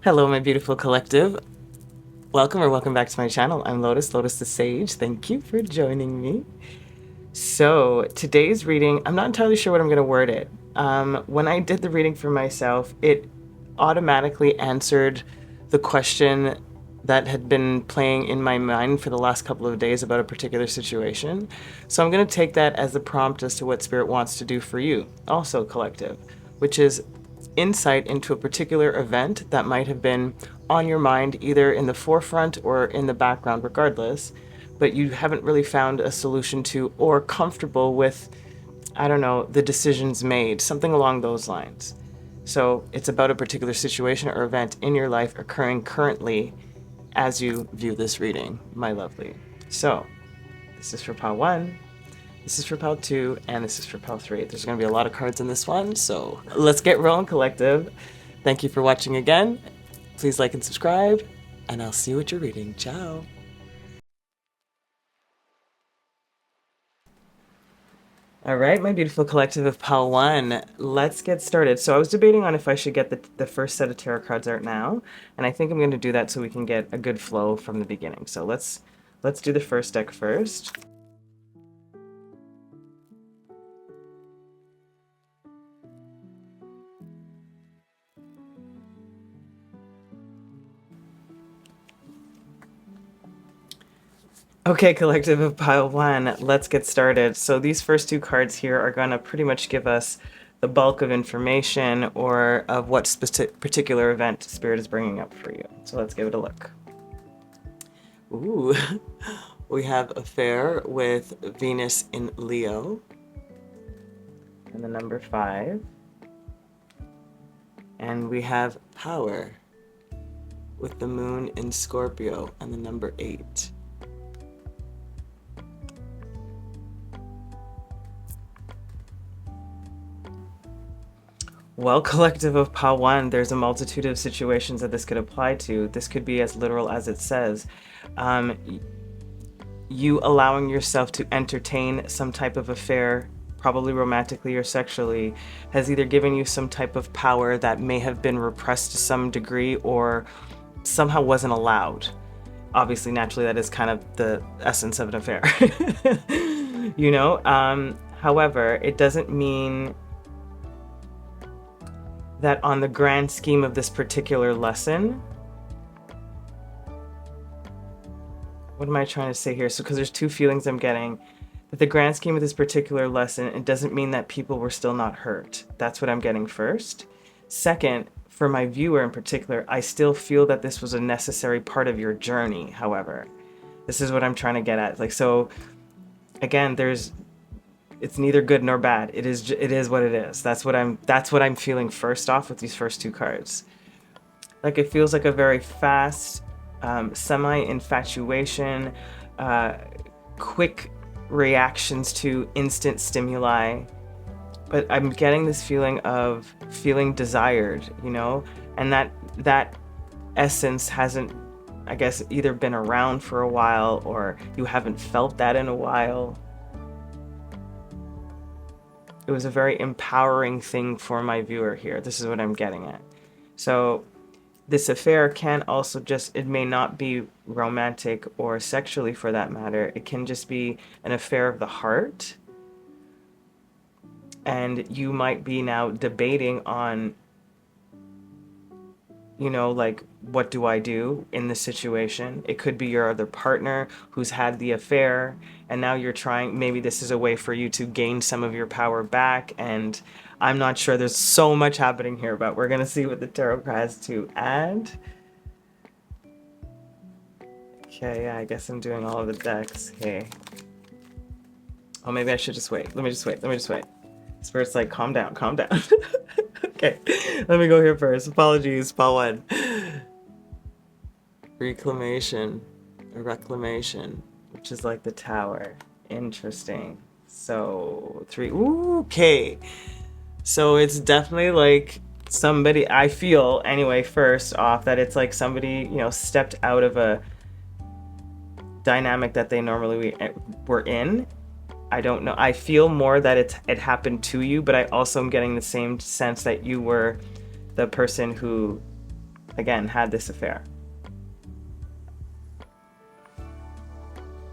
Hello, my beautiful collective. Welcome back to my channel. I'm Lotus, Lotus the Sage. Thank you for joining me. So today's reading, I'm not entirely sure what I'm going to word it. When I did the reading for myself, it automatically answered the question that had been playing in my mind for the last couple of days about a particular situation. So I'm going to take that as the prompt as to what Spirit wants to do for you, also collective, which is insight into a particular event that might have been on your mind, either in the forefront or in the background, regardless, but you haven't really found a solution to or comfortable with, I don't know, the decisions made, something along those lines. So it's about a particular situation or event in your life occurring currently as you view this reading, my lovely. So this is for pile 1. This is for pile 2, and this is for pile 3. There's going to be a lot of cards in this one, so let's get rolling, collective. Thank you for watching again. Please like and subscribe, and I'll see you at your reading. Ciao. All right, my beautiful collective of pile 1, let's get started. So I was debating on if I should get the first set of tarot cards out now, and I think I'm going to do that so we can get a good flow from the beginning. So let's do the first deck first. Okay, collective of pile 1, let's get started. So these first 2 cards here are going to pretty much give us the bulk of information or of what particular event Spirit is bringing up for you. So let's give it a look. Ooh, we have affair with Venus in Leo and the number 5. And we have power with the moon in Scorpio and the number 8. Well, collective of pile 1, there's a multitude of situations that this could apply to. This could be as literal as it says. You allowing yourself to entertain some type of affair, probably romantically or sexually, has either given you some type of power that may have been repressed to some degree or somehow wasn't allowed. Obviously, naturally, that is kind of the essence of an affair. You know? However, it doesn't mean that on the grand scheme of this particular lesson, what am I trying to say here? So, because there's 2 feelings I'm getting, that the grand scheme of this particular lesson, it doesn't mean that people were still not hurt. That's what I'm getting first. Second, for my viewer in particular, I still feel that this was a necessary part of your journey, however. This is what I'm trying to get at. Like, so, again, it's neither good nor bad. It is what it is. That's what I'm feeling first off with these first 2 cards. Like, it feels like a very fast semi-infatuation, quick reactions to instant stimuli. But I'm getting this feeling of feeling desired, you know, and that essence hasn't, I guess, either been around for a while or you haven't felt that in a while. It was a very empowering thing for my viewer here. This is what I'm getting at. So this affair can also just, it may not be romantic or sexually for that matter. It can just be an affair of the heart. And you might be now debating on, you know, like, what do I do in this situation? It could be your other partner who's had the affair, and now you're trying, maybe this is a way for you to gain some of your power back, and I'm not sure. There's so much happening here, but we're going to see what the tarot has to add. Okay, yeah, I guess I'm doing all of the decks. Hey. Oh, maybe I should just wait. Let me just wait. Spirit's like, calm down. Okay, let me go here first. Apologies, pile 1. Reclamation, or reclamation, which is like the tower. Interesting. So 3. Ooh, okay. So it's definitely like somebody, I feel anyway, first off, that it's like somebody, you know, stepped out of a dynamic that they normally were in. I don't know. I feel more that it happened to you, but I also am getting the same sense that you were the person who again, had this affair.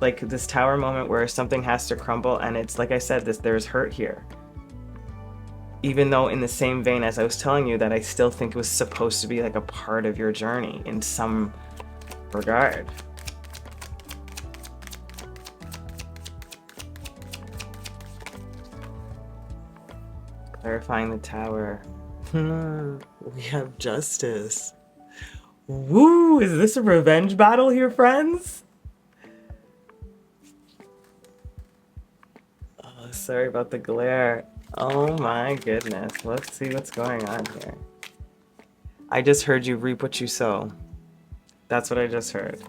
Like this Tower moment where something has to crumble, and it's like I said, there's hurt here. Even though in the same vein as I was telling you that I still think it was supposed to be like a part of your journey in some regard. Clarifying the Tower. We have Justice. Woo! Is this a revenge battle here, friends? Oh, sorry about the glare. Oh my goodness. Let's see what's going on here. I just heard you reap what you sow. That's what I just heard.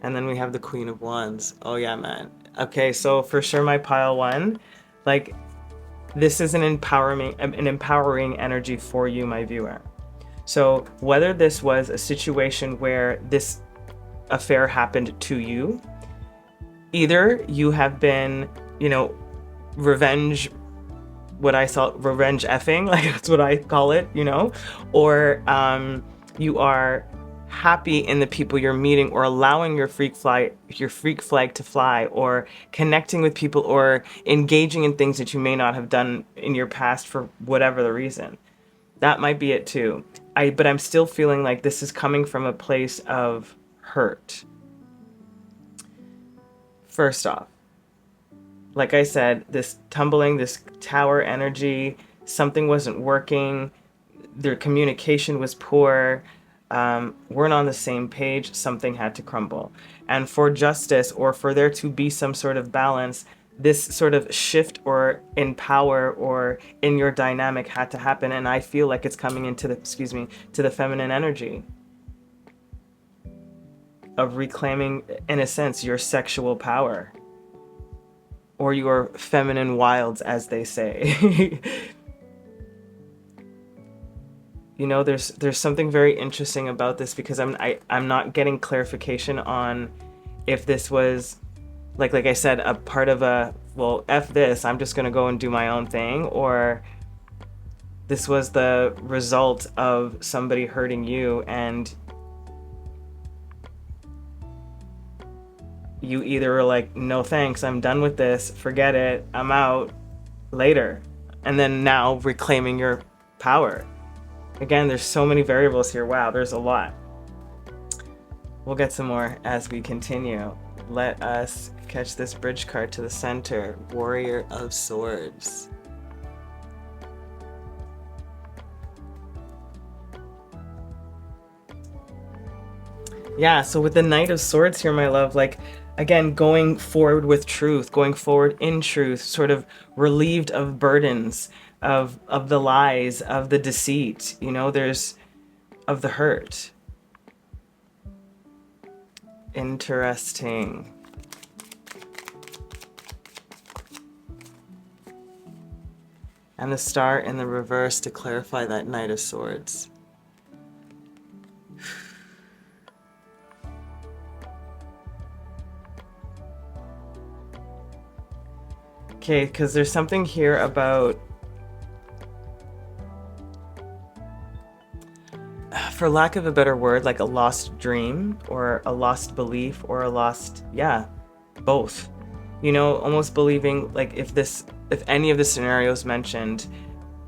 And then we have the Queen of Wands. Oh yeah, man. Okay, so for sure my pile one, like this is an empowering energy for you, my viewer. So whether this was a situation where this affair happened to you, either you have been, you know, revenge effing, like that's what I call it, you know, or you are happy in the people you're meeting, or allowing your freak flag to fly, or connecting with people, or engaging in things that you may not have done in your past for whatever the reason. That might be it too. But I'm still feeling like this is coming from a place of hurt. First off, like I said, this tumbling, this Tower energy, something wasn't working, their communication was poor, weren't on the same page, something had to crumble. And for justice, or for there to be some sort of balance, this sort of shift or in power or in your dynamic had to happen. And I feel like it's coming into the, to the feminine energy of reclaiming, in a sense, your sexual power, or your feminine wilds, as they say. You know, there's something very interesting about this, because I'm not getting clarification on if this was, like I said, a part of a, well, F this, I'm just gonna go and do my own thing, or this was the result of somebody hurting you, and you either were like, no thanks, I'm done with this, forget it, I'm out, later. And then now reclaiming your power. Again, there's so many variables here. Wow, there's a lot. We'll get some more as we continue. Let us catch this bridge card to the center. Warrior of Swords. Yeah, so with the Knight of Swords here, my love, like, again, going forward with truth, going forward in truth, sort of relieved of burdens, of the lies, of the deceit, you know, there's, of the hurt. Interesting. And the Star in the reverse to clarify that Knight of Swords. Okay, because there's something here about, for lack of a better word, like a lost dream, or a lost belief, or a lost, yeah, both. You know, almost believing, like, if any of the scenarios mentioned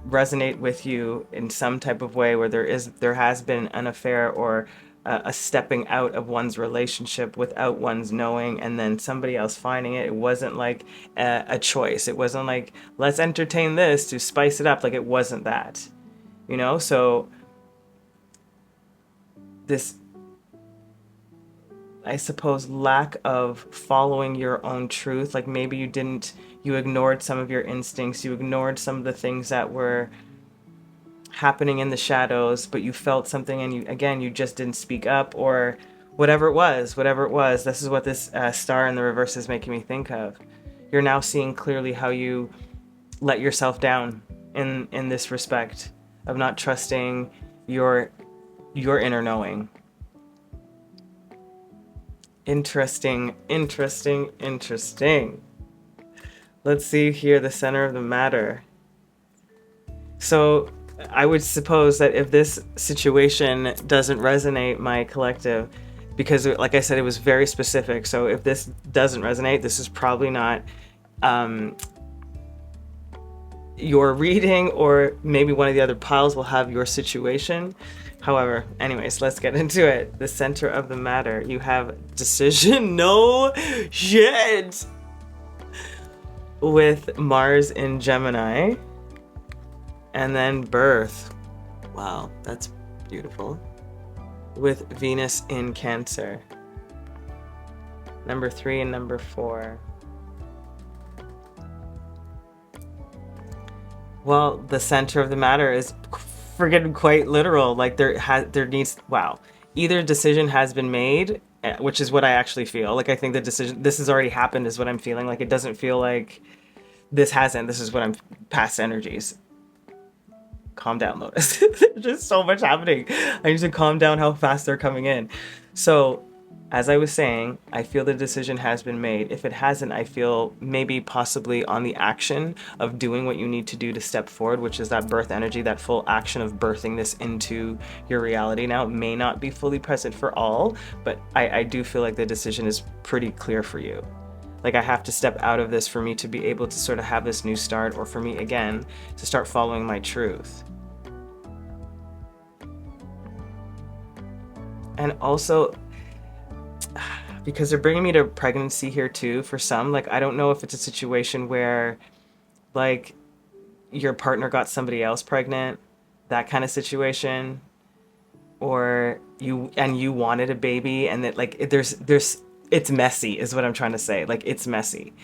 resonate with you in some type of way, where there has been an affair, or a stepping out of one's relationship without one's knowing, and then somebody else finding it. It wasn't like a choice. It wasn't like, let's entertain this to spice it up. Like, it wasn't that, you know? So this, I suppose, lack of following your own truth, like maybe you ignored some of your instincts, you ignored some of the things that were happening in the shadows, but you felt something, and you just didn't speak up, or whatever it was. This is what this Star in the reverse is making me think of. You're now seeing clearly how you let yourself down in this respect of not trusting your inner knowing. Interesting. Let's see here, the center of the matter. So I would suppose that if this situation doesn't resonate, my collective, because like I said, it was very specific. So if this doesn't resonate, this is probably not your reading, or maybe one of the other piles will have your situation. However, anyways, let's get into it. The center of the matter. You have decision. No shit. With Mars in Gemini. And then birth. Wow, that's beautiful. With Venus in Cancer. Number 3 and number 4. Well, the center of the matter is friggin' quite literal. Like there needs, wow. Either decision has been made, which is what I actually feel. Like I think the decision, this has already happened is what I'm feeling. Like it doesn't feel like this hasn't. This is what I'm, past energies. Calm down, Lotus. There's just so much happening. I need to calm down how fast they're coming in. So, as I was saying, I feel the decision has been made. If it hasn't, I feel maybe possibly on the action of doing what you need to do to step forward, which is that birth energy, that full action of birthing this into your reality. Now, it may not be fully present for all, but I do feel like the decision is pretty clear for you. Like I have to step out of this for me to be able to sort of have this new start, or for me, again, to start following my truth. And also, because they're bringing me to pregnancy here too, for some, like, I don't know if it's a situation where, like, your partner got somebody else pregnant, that kind of situation, or you wanted a baby, and that, like, it's messy, is what I'm trying to say. Like, it's messy.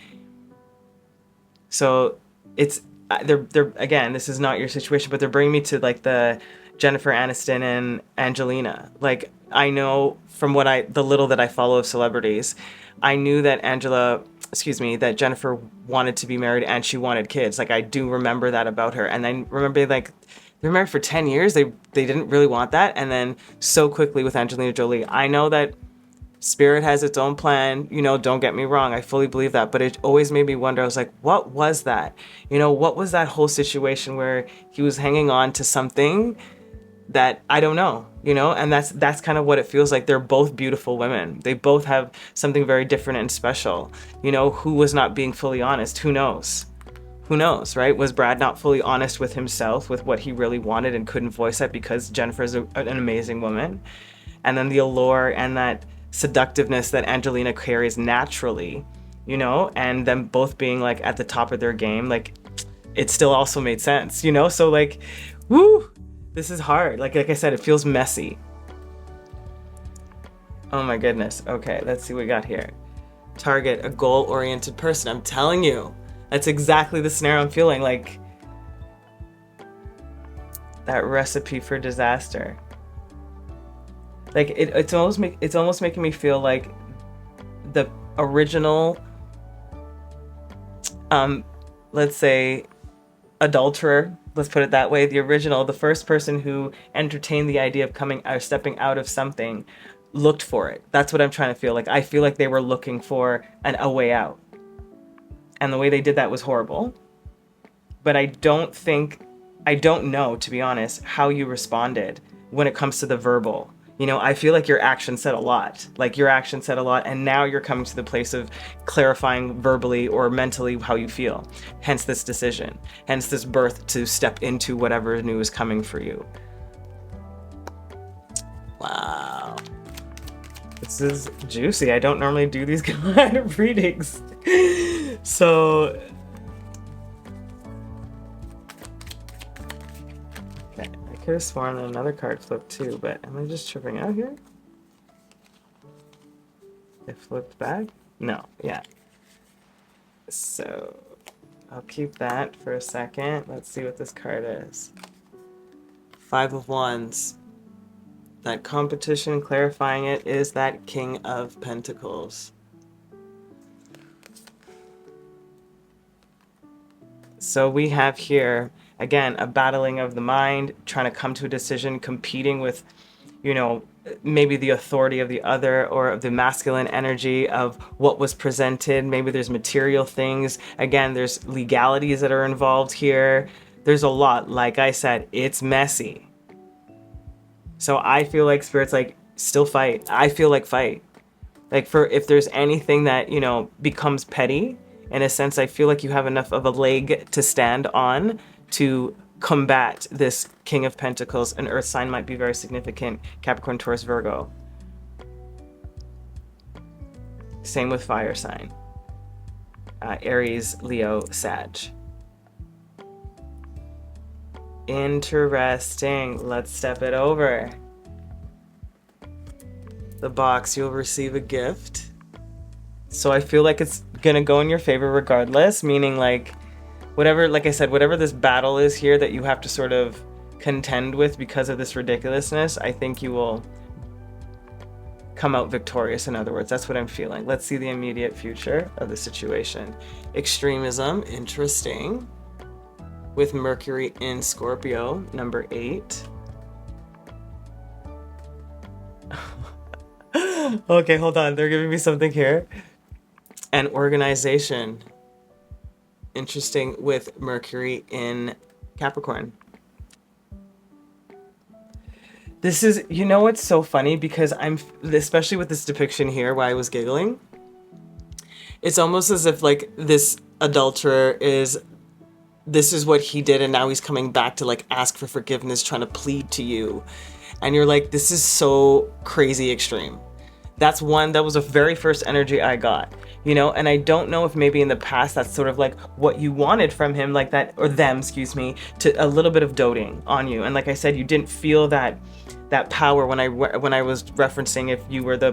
So it's, they're again, this is not your situation, but they're bringing me to, like, the Jennifer Aniston and Angelina. Like, I know from what the little that I follow of celebrities, I knew that that Jennifer wanted to be married and she wanted kids. Like, I do remember that about her. And I remember, like, they were married for 10 years. They didn't really want that. And then so quickly with Angelina Jolie, I know that Spirit has its own plan, you know, don't get me wrong, I fully believe that, but it always made me wonder. I was like, what was that? You know, what was that whole situation where he was hanging on to something that I don't know, you know? And that's kind of what it feels like. They're both beautiful women. They both have something very different and special. You know, who was not being fully honest? Who knows? Who knows, right? Was Brad not fully honest with himself, with what he really wanted, and couldn't voice that because Jennifer is an amazing woman? And then the allure and that seductiveness that Angelina carries naturally, you know, and them both being, like, at the top of their game, like, it still also made sense, you know? So, like, woo, this is hard. Like I said, it feels messy. Oh my goodness. Okay, let's see what we got here. Target, a goal-oriented person. I'm telling you, that's exactly the scenario I'm feeling. Like, that recipe for disaster. Like, it's almost making me feel like the original, let's say, adulterer, let's put it that way, the first person who entertained the idea of coming or stepping out of something, looked for it. That's what I'm trying to feel like. I feel like they were looking for a way out. And the way they did that was horrible. But I don't know, to be honest, how you responded when it comes to the verbal. You know, I feel like your action said a lot. Like, your action said a lot, and now you're coming to the place of clarifying verbally or mentally how you feel. Hence this decision. Hence this birth to step into whatever new is coming for you. Wow. This is juicy. I don't normally do these kind of readings. So... I could have sworn another card flipped too, but am I just tripping out here? It flipped back? No, yeah. So I'll keep that for a second. Let's see what this card is. 5 of Wands. That competition, clarifying it, is that King of Pentacles. So we have here, again, a battling of the mind, trying to come to a decision, competing with, you know, maybe the authority of the other, or of the masculine energy of what was presented. Maybe there's material things. Again, there's legalities that are involved here. There's a lot. Like I said, it's messy. So I feel like Spirit's like, still fight. I feel like fight. Like for if there's anything that, you know, becomes petty, in a sense, I feel like you have enough of a leg to stand on to combat this King of Pentacles. An earth sign might be very significant. Capricorn, Taurus, Virgo. Same with fire sign. Aries, Leo, Sag. Interesting. Let's step it over. The box, you'll receive a gift. So I feel like it's gonna go in your favor regardless, meaning like whatever, like I said, whatever this battle is here that you have to sort of contend with because of this ridiculousness, I think you will come out victorious. In other words, that's what I'm feeling. Let's see the immediate future of the situation. Extremism, interesting. With Mercury in Scorpio, number 8. Okay, hold on. They're giving me something here. And organization. Interesting with Mercury in Capricorn. This is, you know what's so funny? Because I'm, especially with this depiction here, why I was giggling. It's almost as if like this adulterer is, this is what he did and now he's coming back to like ask for forgiveness, trying to plead to you. And you're like, this is so crazy extreme. That was a very first energy I got, you know, and I don't know if maybe in the past that's sort of like what you wanted from him, like that, or them, excuse me, to a little bit of doting on you. And like I said, you didn't feel that power when I was referencing if you were the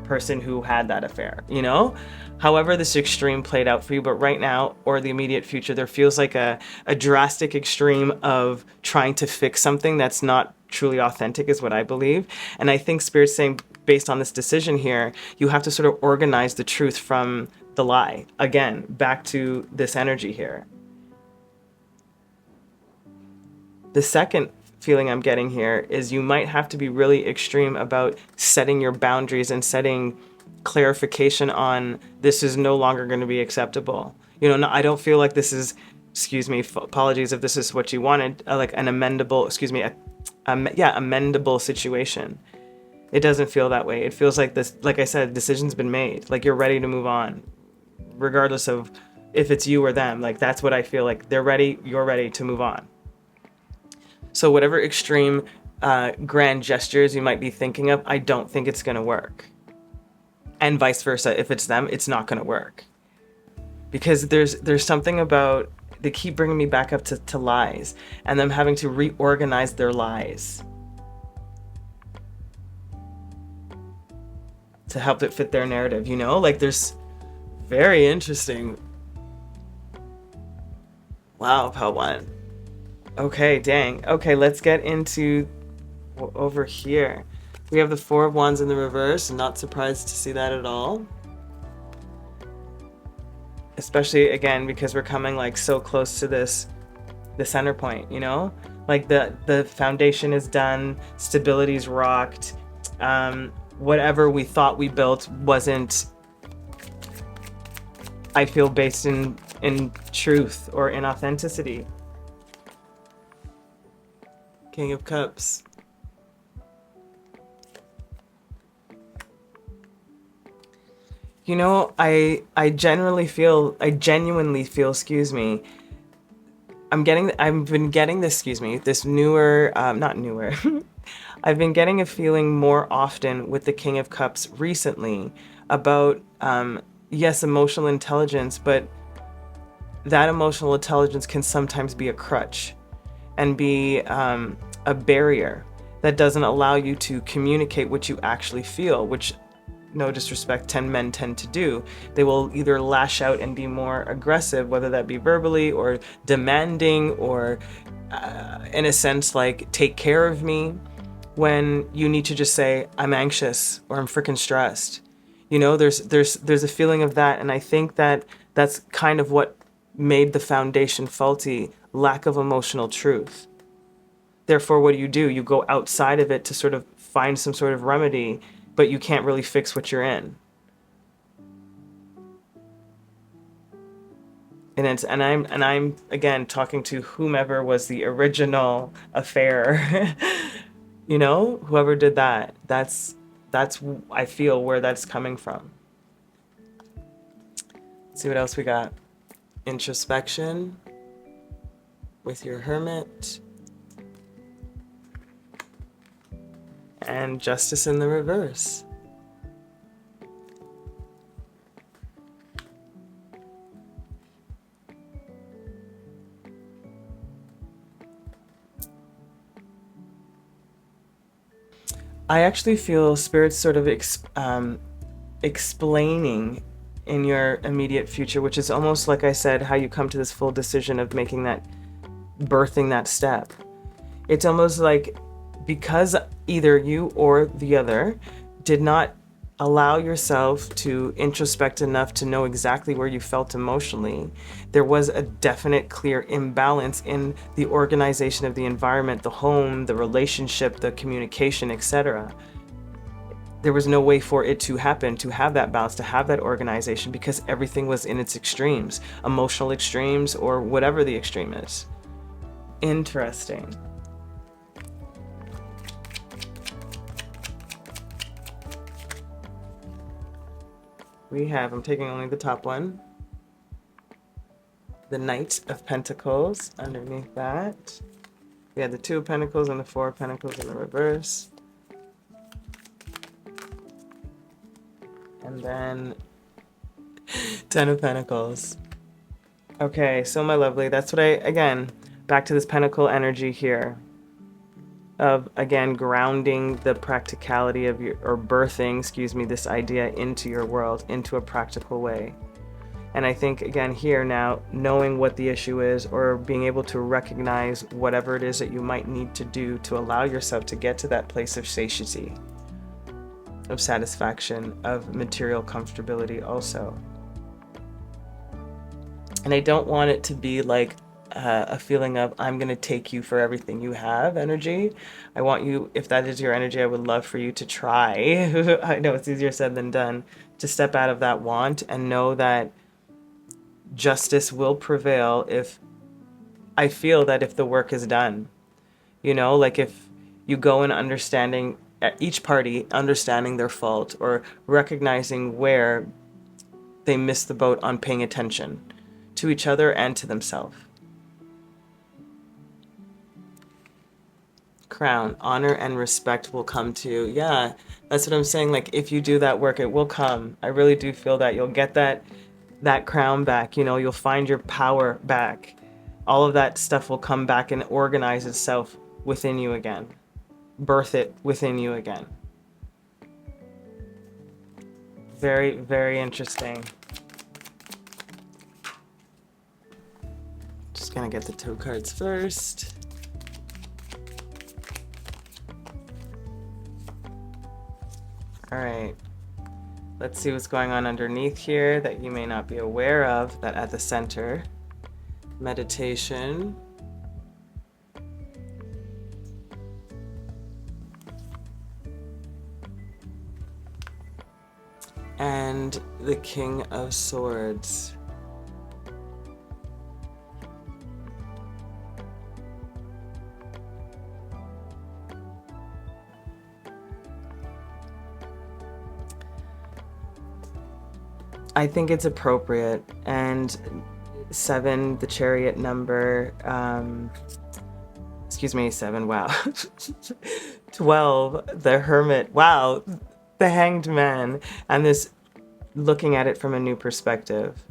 person who had that affair, you know? However this extreme played out for you, but right now, or the immediate future, there feels like a drastic extreme of trying to fix something that's not truly authentic, is what I believe. And I think Spirit's saying, based on this decision here, you have to sort of organize the truth from the lie. Again, back to this energy here. The second feeling I'm getting here is you might have to be really extreme about setting your boundaries and setting clarification on this is no longer going to be acceptable. You know, no, I don't feel like this is, excuse me, apologies if this is what you wanted, like an amendable, excuse me, amendable situation. It doesn't feel that way. It feels like this, like I said, decision's been made. Like you're ready to move on, regardless of if it's you or them. Like that's what I feel like. They're ready, you're ready to move on. So whatever extreme grand gestures you might be thinking of, I don't think it's gonna work. And vice versa, if it's them, it's not gonna work. Because there's something about, they keep bringing me back up to lies and them having to reorganize their lies to help it fit their narrative, you know? Like there's very interesting. Wow, Pal One. Okay, dang. Okay, let's get into over here. We have the Four of Wands in the reverse. Not surprised to see that at all. Especially again, because we're coming like so close to the center point, you know? Like the foundation is done, stability's rocked. Whatever we thought we built wasn't, I feel, based in truth or in authenticity. King of Cups. You know, I genuinely feel, excuse me, I've been getting this, excuse me, this newer, not newer, I've been getting a feeling more often with the King of Cups recently about, yes, emotional intelligence, but that emotional intelligence can sometimes be a crutch and be a barrier that doesn't allow you to communicate what you actually feel, which, no disrespect, men tend to do. They will either lash out and be more aggressive, whether that be verbally or demanding or in a sense like take care of me, when you need to just say I'm anxious or I'm freaking stressed. You know, there's a feeling of that, and I think that that's kind of what made the foundation faulty, lack of emotional truth. Therefore, what do? You go outside of it to sort of find some sort of remedy, but you can't really fix what you're in. And I'm again talking to whomever was the original affair. You know, whoever did that. That's I feel where that's coming from. Let's see what else we got. Introspection with your hermit. And justice in the reverse. I actually feel Spirit's sort of explaining in your immediate future, which is almost like I said, how you come to this full decision of making that, birthing that step. It's almost like because either you or the other did not allow yourself to introspect enough to know exactly where you felt emotionally, there was a definite, clear imbalance in the organization of the environment, the home, the relationship, the communication, etc. There was no way for it to happen, to have that balance, to have that organization, because everything was in its extremes, emotional extremes, or whatever the extreme is. Interesting. We have, I'm taking only the top one, the Knight of Pentacles underneath that. We had the Two of Pentacles and the Four of Pentacles in the reverse. And then Ten of Pentacles. Okay, so my lovely, that's what again, back to this Pentacle energy here. Of, again, grounding the practicality of your, or birthing, excuse me, this idea into your world, into a practical way. And I think, again, here now, knowing what the issue is, or being able to recognize whatever it is that you might need to do to allow yourself to get to that place of satiety, of satisfaction, of material comfortability also. And I don't want it to be like a feeling of, I'm going to take you for everything you have energy. I want you, if that is your energy, I would love for you to try. I know it's easier said than done, to step out of that want and know that justice will prevail if I feel that if the work is done. You know, like if you go in understanding, each party understanding their fault, or recognizing where they missed the boat on paying attention to each other and to themselves. Crown, honor and respect will come to you. Yeah, that's what I'm saying. Like, if you do that work, it will come. I really do feel that you'll get that crown back. You know, you'll find your power back. All of that stuff will come back and organize itself within you again. Birth it within you again. Very, very interesting. Just gonna get the two cards first. All right, let's see what's going on underneath here that you may not be aware of, that at the center. Meditation. And the King of Swords. I think it's appropriate. And 7, the Chariot number, excuse me, 7, wow. 12, the Hermit, wow, the Hanged Man, and this looking at it from a new perspective.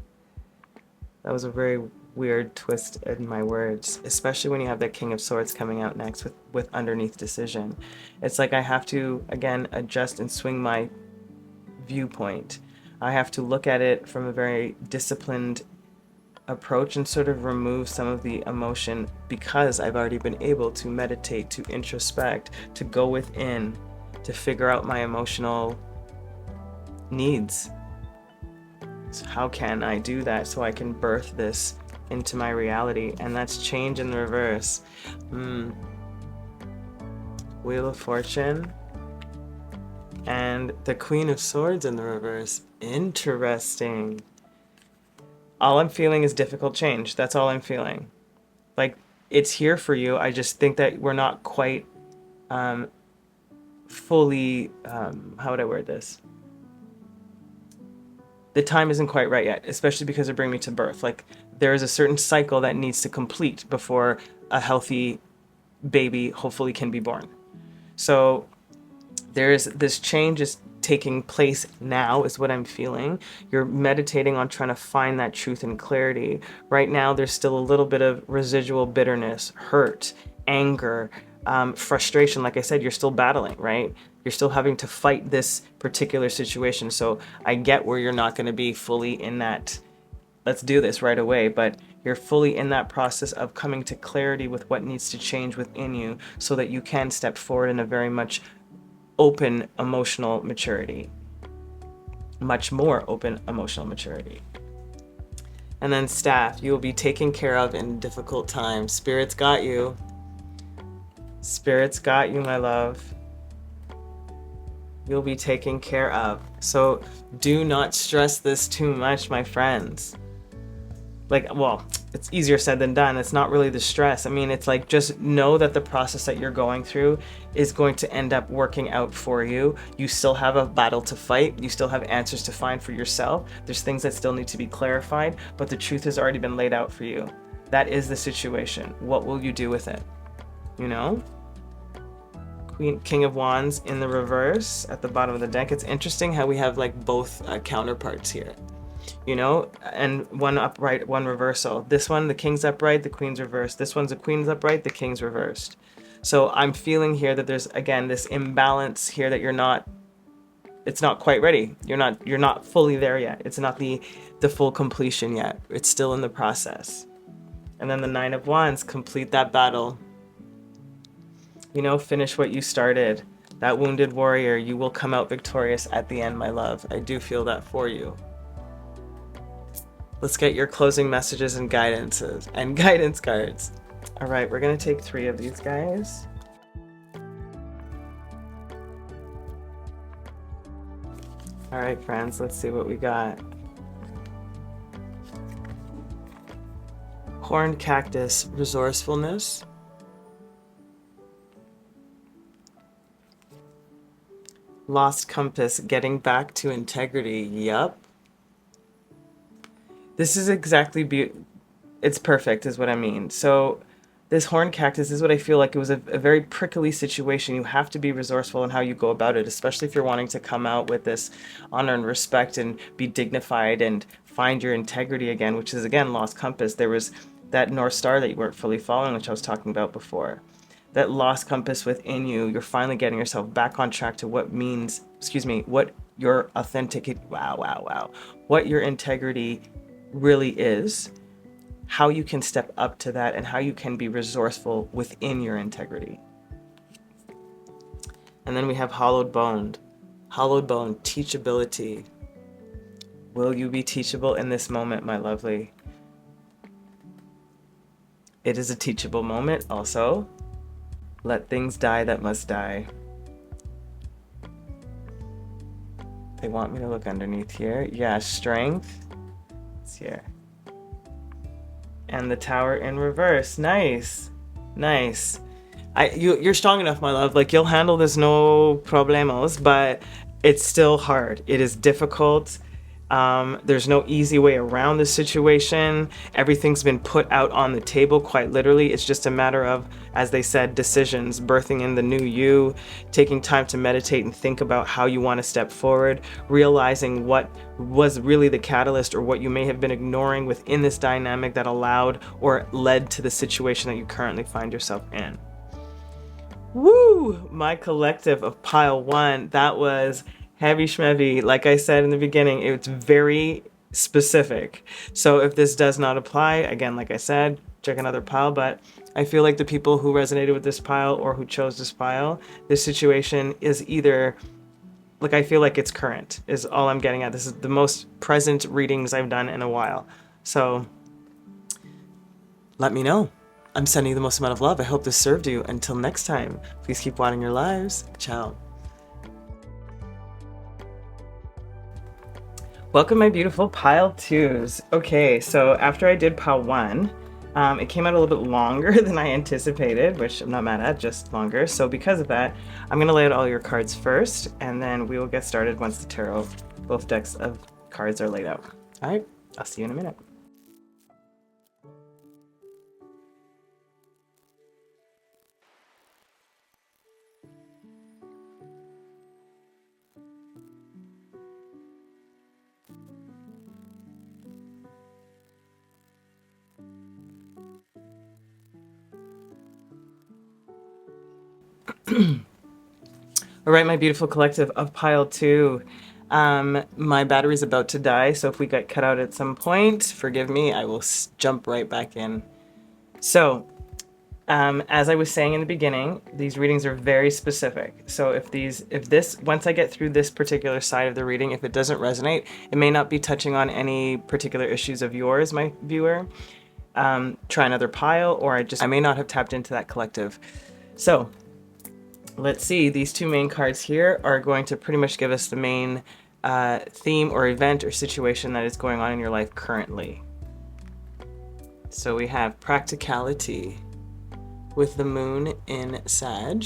That was a very weird twist in my words, especially when you have that King of Swords coming out next with underneath decision. It's like I have to, again, adjust and swing my viewpoint. I have to look at it from a very disciplined approach and sort of remove some of the emotion, because I've already been able to meditate, to introspect, to go within, to figure out my emotional needs. So how can I do that so I can birth this into my reality? And that's change in the reverse. Wheel of Fortune and the Queen of Swords in the reverse. Interesting. All I'm feeling is difficult change. That's all I'm feeling. Like, it's here for you. I just think that we're not quite fully, how would I word this? The time isn't quite right yet, especially because it brings me to birth. Like, there is a certain cycle that needs to complete before a healthy baby hopefully can be born. So there's this change is taking place now is what I'm feeling. You're meditating on trying to find that truth and clarity. Right now, there's still a little bit of residual bitterness, hurt, anger, frustration. Like I said, you're still battling, right? You're still having to fight this particular situation. So I get where you're not going to be fully in that, let's do this right away, but you're fully in that process of coming to clarity with what needs to change within you so that you can step forward in a very much open emotional maturity, much more open emotional maturity. And then staff, you will be taken care of in difficult times. Spirit's got you. Spirit's got you, my love. You'll be taken care of. So do not stress this too much, my friends. Like, well, it's easier said than done. It's not really the stress. I mean, it's like, just know that the process that you're going through is going to end up working out for you. You still have a battle to fight. You still have answers to find for yourself. There's things that still need to be clarified, but the truth has already been laid out for you. That is the situation. What will you do with it? You know? King of Wands in the reverse at the bottom of the deck. It's interesting how we have like both counterparts here. You know, and one upright, one reversal. This one, the King's upright, the Queen's reversed. This one's the Queen's upright, the King's reversed. So I'm feeling here that there's, again, this imbalance here that it's not quite ready. You're not fully there yet. It's not the full completion yet. It's still in the process. And then the Nine of Wands, complete that battle. You know, finish what you started. That wounded warrior, you will come out victorious at the end, my love. I do feel that for you. Let's get your closing messages and guidances and guidance cards. All right, we're gonna take 3 of these guys. All right, friends, let's see what we got. Horned cactus, resourcefulness. Lost compass, getting back to integrity. Yup. This is exactly, it's perfect is what I mean. So this horned cactus is what I feel like. It was a very prickly situation. You have to be resourceful in how you go about it, especially if you're wanting to come out with this honor and respect and be dignified and find your integrity again, which is, again, lost compass. There was that North Star that you weren't fully following, which I was talking about before. That lost compass within you, you're finally getting yourself back on track to what means, what your authentic, what your integrity really is, how you can step up to that, and how you can be resourceful within your integrity. And then we have hollowed bone, teachability. Will you be teachable in this moment, my lovely? It is a teachable moment also. Let things die that must die. They want me to look underneath here. Yeah, strength. It's here. And the Tower in reverse. Nice. Nice. You're strong enough, my love. Like, you'll handle this no problemos, but it's still hard. It is difficult. There's no easy way around this situation. Everything's been put out on the table, quite literally. It's just a matter of, as they said, decisions, birthing in the new you, taking time to meditate and think about how you want to step forward, realizing what was really the catalyst or what you may have been ignoring within this dynamic that allowed or led to the situation that you currently find yourself in. Woo! My collective of pile 1, that was heavy schmevy. Like I said in the beginning, it's very specific. So if this does not apply, again, like I said, check another pile. But I feel like the people who resonated with this pile or who chose this pile, this situation is either, like, I feel like it's current, is all I'm getting at. This is the most present readings I've done in a while. So let me know. I'm sending you the most amount of love. I hope this served you. Until next time, please keep wanting your lives. Ciao. Welcome, my beautiful pile twos. Okay, so after I did pile one, it came out a little bit longer than I anticipated, which I'm not mad at, just longer. So because of that, I'm going to lay out all your cards first, and then we will get started once the tarot, both decks of cards are laid out. All right, I'll see you in a minute. All right, my beautiful collective of pile two. My battery's about to die, so if we get cut out at some point, forgive me, I will jump right back in. So, as I was saying in the beginning, these readings are very specific. So once I get through this particular side of the reading, if it doesn't resonate, it may not be touching on any particular issues of yours, my viewer. Try another pile, or I may not have tapped into that collective. So, let's see, these two main cards here are going to pretty much give us the main theme or event or situation that is going on in your life currently. So we have practicality with the moon in Sag,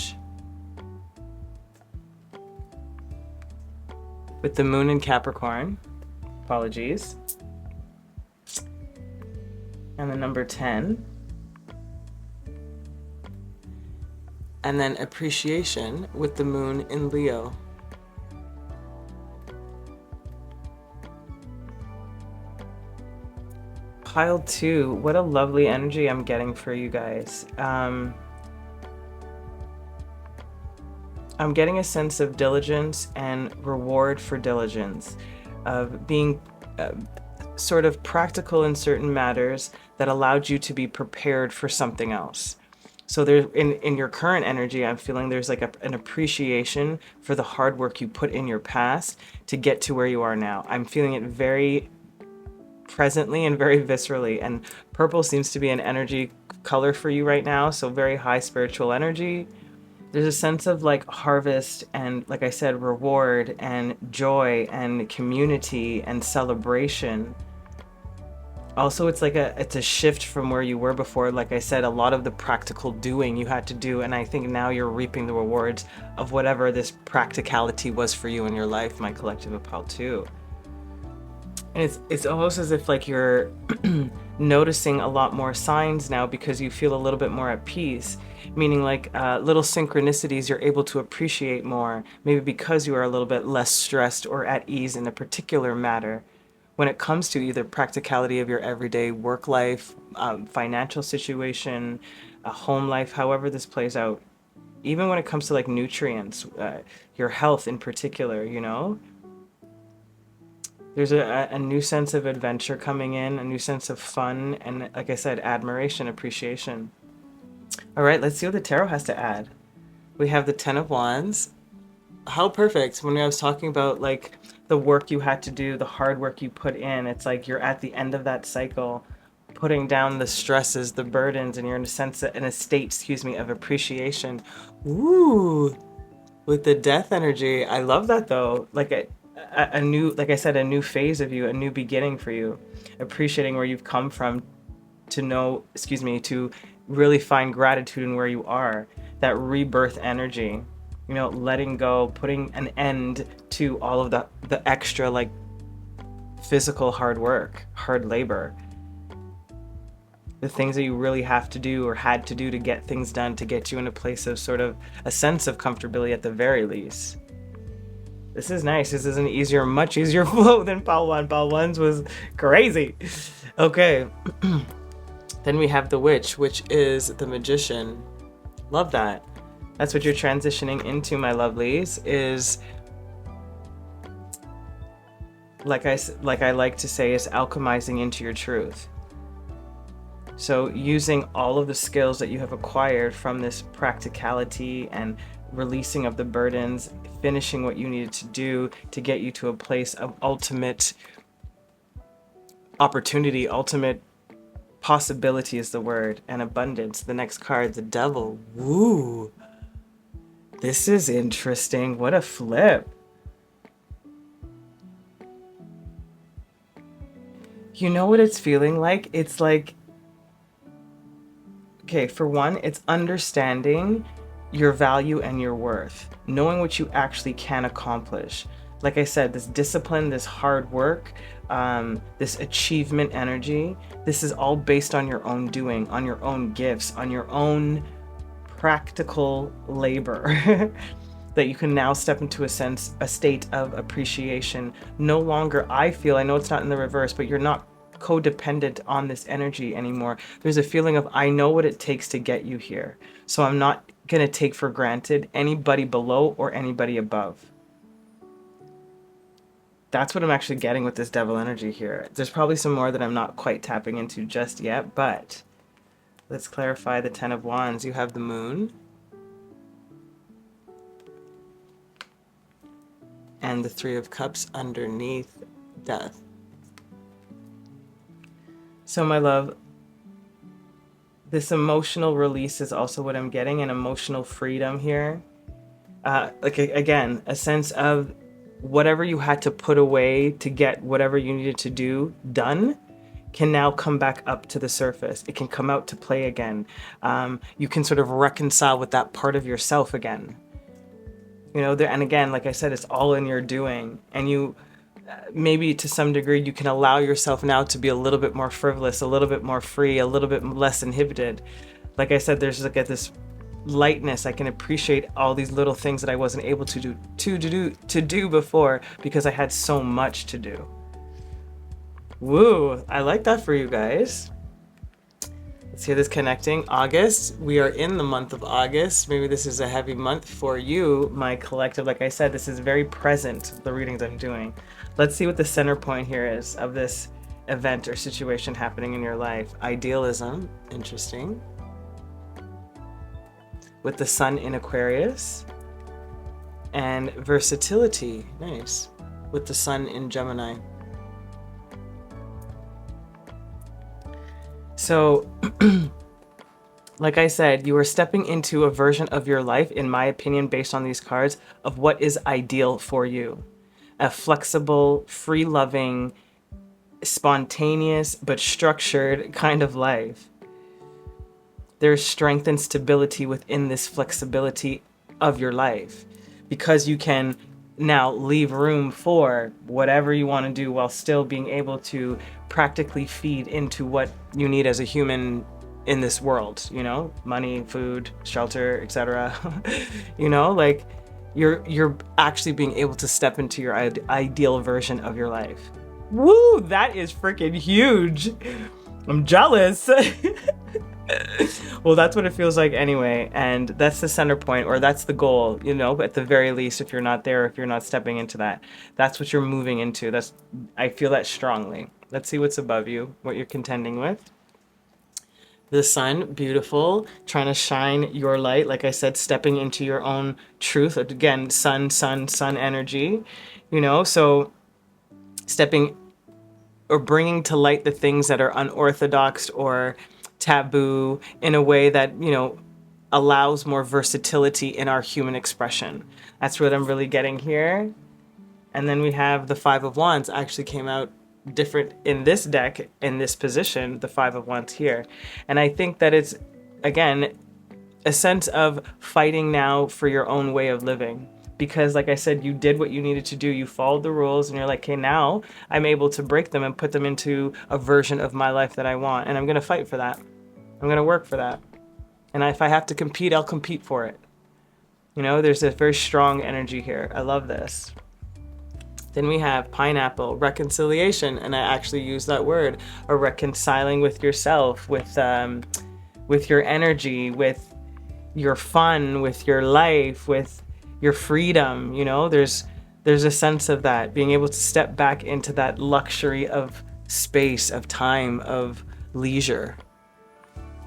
with the moon in Capricorn, apologies, and the number 10. And then appreciation with the moon in Leo. Pile two, what a lovely energy I'm getting for you guys. I'm getting a sense of diligence and reward for diligence, of being sort of practical in certain matters that allowed you to be prepared for something else. So there, in your current energy, I'm feeling there's like an appreciation for the hard work you put in your past to get to where you are now. I'm feeling it very presently and very viscerally, and purple seems to be an energy color for you right now, so very high spiritual energy. There's a sense of like harvest and, like I said, reward and joy and community and celebration. Also, it's like it's a shift from where you were before. Like I said, a lot of the practical doing you had to do, and I think now you're reaping the rewards of whatever this practicality was for you in your life, my collective of pile two. And it's almost as if like you're noticing a lot more signs now because you feel a little bit more at peace, meaning like little synchronicities you're able to appreciate more, maybe because you are a little bit less stressed or at ease in a particular matter when it comes to either practicality of your everyday work life, financial situation, home life, however this plays out. Even when it comes to like nutrients, your health in particular, you know? There's a new sense of adventure coming in, a new sense of fun, and like I said, admiration, appreciation. All right, let's see what the tarot has to add. We have the 10 of Wands. How perfect. When I was talking about like the work you had to do, the hard work you put in, it's like you're at the end of that cycle, putting down the stresses, the burdens, and you're in a state, of appreciation. Ooh, with the death energy. I love that though. Like a new, like I said, a new phase of you, a new beginning for you, appreciating where you've come from to know, to really find gratitude in where you are, that rebirth energy, you know, letting go, putting an end to all of the extra like physical hard work, hard labor, the things that you really have to do or had to do to get things done to get you in a place of sort of a sense of comfortability at the very least. This is nice. This is an easier, much easier flow than pile one. Pile one's was crazy. Okay. Then we have the witch, which is the magician. Love that. That's what you're transitioning into, my lovelies, is like I like to say, is alchemizing into your truth. So using all of the skills that you have acquired from this practicality and releasing of the burdens, finishing what you needed to do to get you to a place of ultimate opportunity, ultimate possibility is the word, and abundance. The next card, the devil. Woo! This is interesting. What a flip. You know what it's feeling like? It's like, okay, for one, it's understanding your value and your worth, knowing what you actually can accomplish. Like I said, this discipline, this hard work, this achievement energy, this is all based on your own doing, on your own gifts, on your own practical labor. That you can now step into a state of appreciation. No longer, I know it's not in the reverse, but you're not codependent on this energy anymore. There's a feeling of, I know what it takes to get you here. So I'm not gonna take for granted anybody below or anybody above. That's what I'm actually getting with this devil energy here. There's probably some more that I'm not quite tapping into just yet, but let's clarify the 10 of Wands. You have the Moon. And the 3 of Cups underneath, Death. So my love, this emotional release is also what I'm getting, an emotional freedom here. Like, again, a sense of whatever you had to put away to get whatever you needed to do done can now come back up to the surface. It can come out to play again. You can sort of reconcile with that part of yourself again. You know, and again, like I said, it's all in your doing. And you, maybe to some degree, you can allow yourself now to be a little bit more frivolous, a little bit more free, a little bit less inhibited. Like I said, there's like this lightness. I can appreciate all these little things that I wasn't able to do before because I had so much to do. Woo, I like that for you guys. Let's hear this connecting. August, we are in the month of August. Maybe this is a heavy month for you, my collective. Like I said, this is very present, the readings I'm doing. Let's see what the center point here is of this event or situation happening in your life. Idealism, interesting. With the Sun in Aquarius. And versatility, nice. With the Sun in Gemini. So, like I said, you are stepping into a version of your life, in my opinion, based on these cards, of what is ideal for you. A flexible, free-loving, spontaneous, but structured kind of life. There's strength and stability within this flexibility of your life, because you can now leave room for whatever you want to do while still being able to practically feed into what you need as a human in this world, you know, money, food, shelter, etc. You know, like you're actually being able to step into your ideal version of your life. Woo, that is freaking huge. I'm jealous. Well, that's what it feels like anyway, and that's the center point, or that's the goal, you know, at the very least. If you're not there, if you're not stepping into that, that's what you're moving into. I feel that strongly. Let's see what's above you, what you're contending with. The Sun, beautiful, trying to shine your light, like I said, stepping into your own truth. Again, sun energy, you know, so stepping or bringing to light the things that are unorthodox or taboo in a way that, you know, allows more versatility in our human expression. That's what I'm really getting here. And then we have the 5 of Wands actually came out different in this deck, in this position, the 5 of Wands here. And I think that it's, again, a sense of fighting now for your own way of living. Because like I said, you did what you needed to do. You followed the rules and you're like, okay, now I'm able to break them and put them into a version of my life that I want. And I'm going to fight for that. I'm going to work for that. And if I have to compete, I'll compete for it. You know, there's a very strong energy here. I love this. Then we have pineapple, reconciliation. And I actually use that word, or reconciling with yourself, with your energy, with your fun, with your life, with your freedom. You know, there's a sense of that, being able to step back into that luxury of space, of time, of leisure.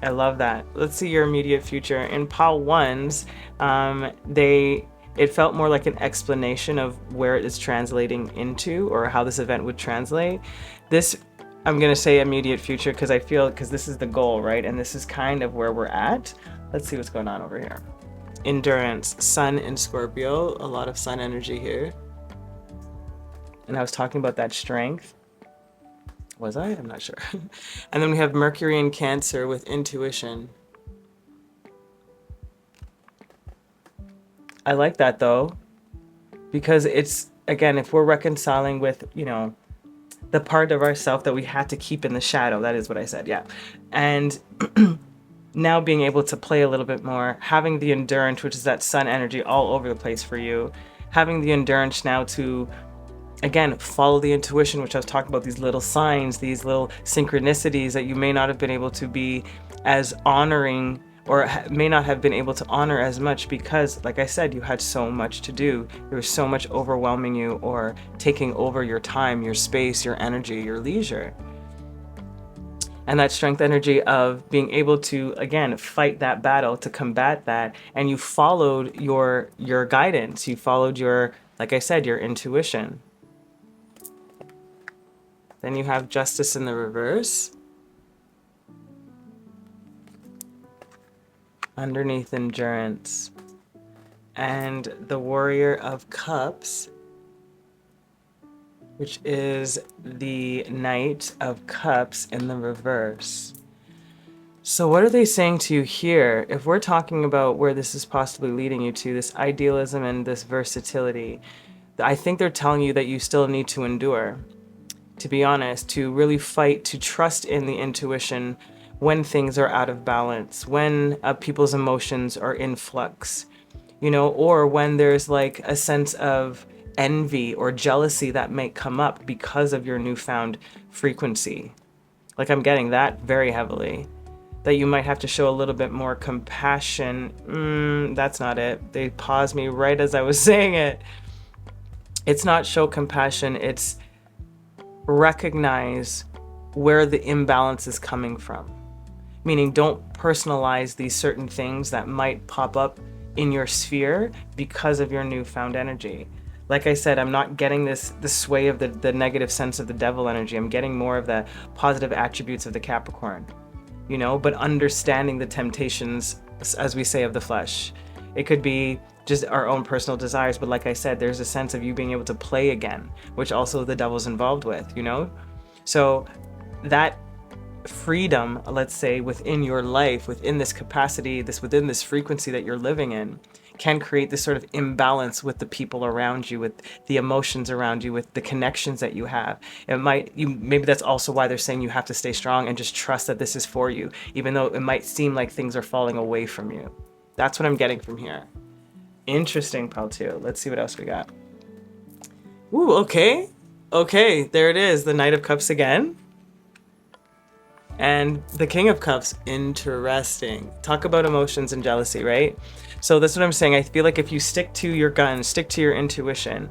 I love that. Let's see your immediate future. In pile ones, it felt more like an explanation of where it is translating into, or how this event would translate. This, I'm gonna say immediate future because I feel, because this is the goal, right? And this is kind of where we're at. Let's see what's going on over here. Endurance, Sun in Scorpio, a lot of Sun energy here. And I was talking about that strength. Was I? I'm not sure. And then we have Mercury in Cancer with intuition. I like that though, because it's, again, if we're reconciling with, you know, the part of ourself that we had to keep in the shadow, that is what I said, yeah. And now being able to play a little bit more, having the endurance, which is that sun energy all over the place for you, having the endurance now to, again, follow the intuition, which I was talking about, these little signs, these little synchronicities that you may not have been able to be as honoring, or may not have been able to honor as much because, like I said, you had so much to do. There was so much overwhelming you or taking over your time, your space, your energy, your leisure. And that strength energy of being able to, again, fight that battle, to combat that, and you followed your guidance. You followed your, like I said, your intuition. Then you have Justice in the reverse. Underneath Endurance. And the Warrior of Cups, which is the Knight of Cups in the reverse. So what are they saying to you here? If we're talking about where this is possibly leading you to, this idealism and this versatility, I think they're telling you that you still need to endure, to be honest, to really fight, to trust in the intuition when things are out of balance, when people's emotions are in flux, you know, or when there's like a sense of envy or jealousy that may come up because of your newfound frequency. Like I'm getting that very heavily, that you might have to show a little bit more compassion. That's not it. They paused me right as I was saying it. It's not show compassion, it's recognize where the imbalance is coming from. Meaning don't personalize these certain things that might pop up in your sphere because of your newfound energy. Like I said, I'm not getting the sway of the negative sense of the devil energy. I'm getting more of the positive attributes of the Capricorn, you know, but understanding the temptations, as we say, of the flesh. It could be just our own personal desires, but like I said, there's a sense of you being able to play again, which also the devil's involved with, you know? So that freedom, let's say, within your life, within this capacity, within this frequency that you're living in, can create this sort of imbalance with the people around you, with the emotions around you, with the connections that you have. Maybe that's also why they're saying you have to stay strong and just trust that this is for you, even though it might seem like things are falling away from you. That's what I'm getting from here. Interesting, 𝘂𝗂. Let's see what else we got. Ooh, okay. Okay, there it is. The Knight of Cups again. And the King of Cups. Interesting. Talk about emotions and jealousy, right? So that's what I'm saying. I feel like if you stick to your guns, stick to your intuition,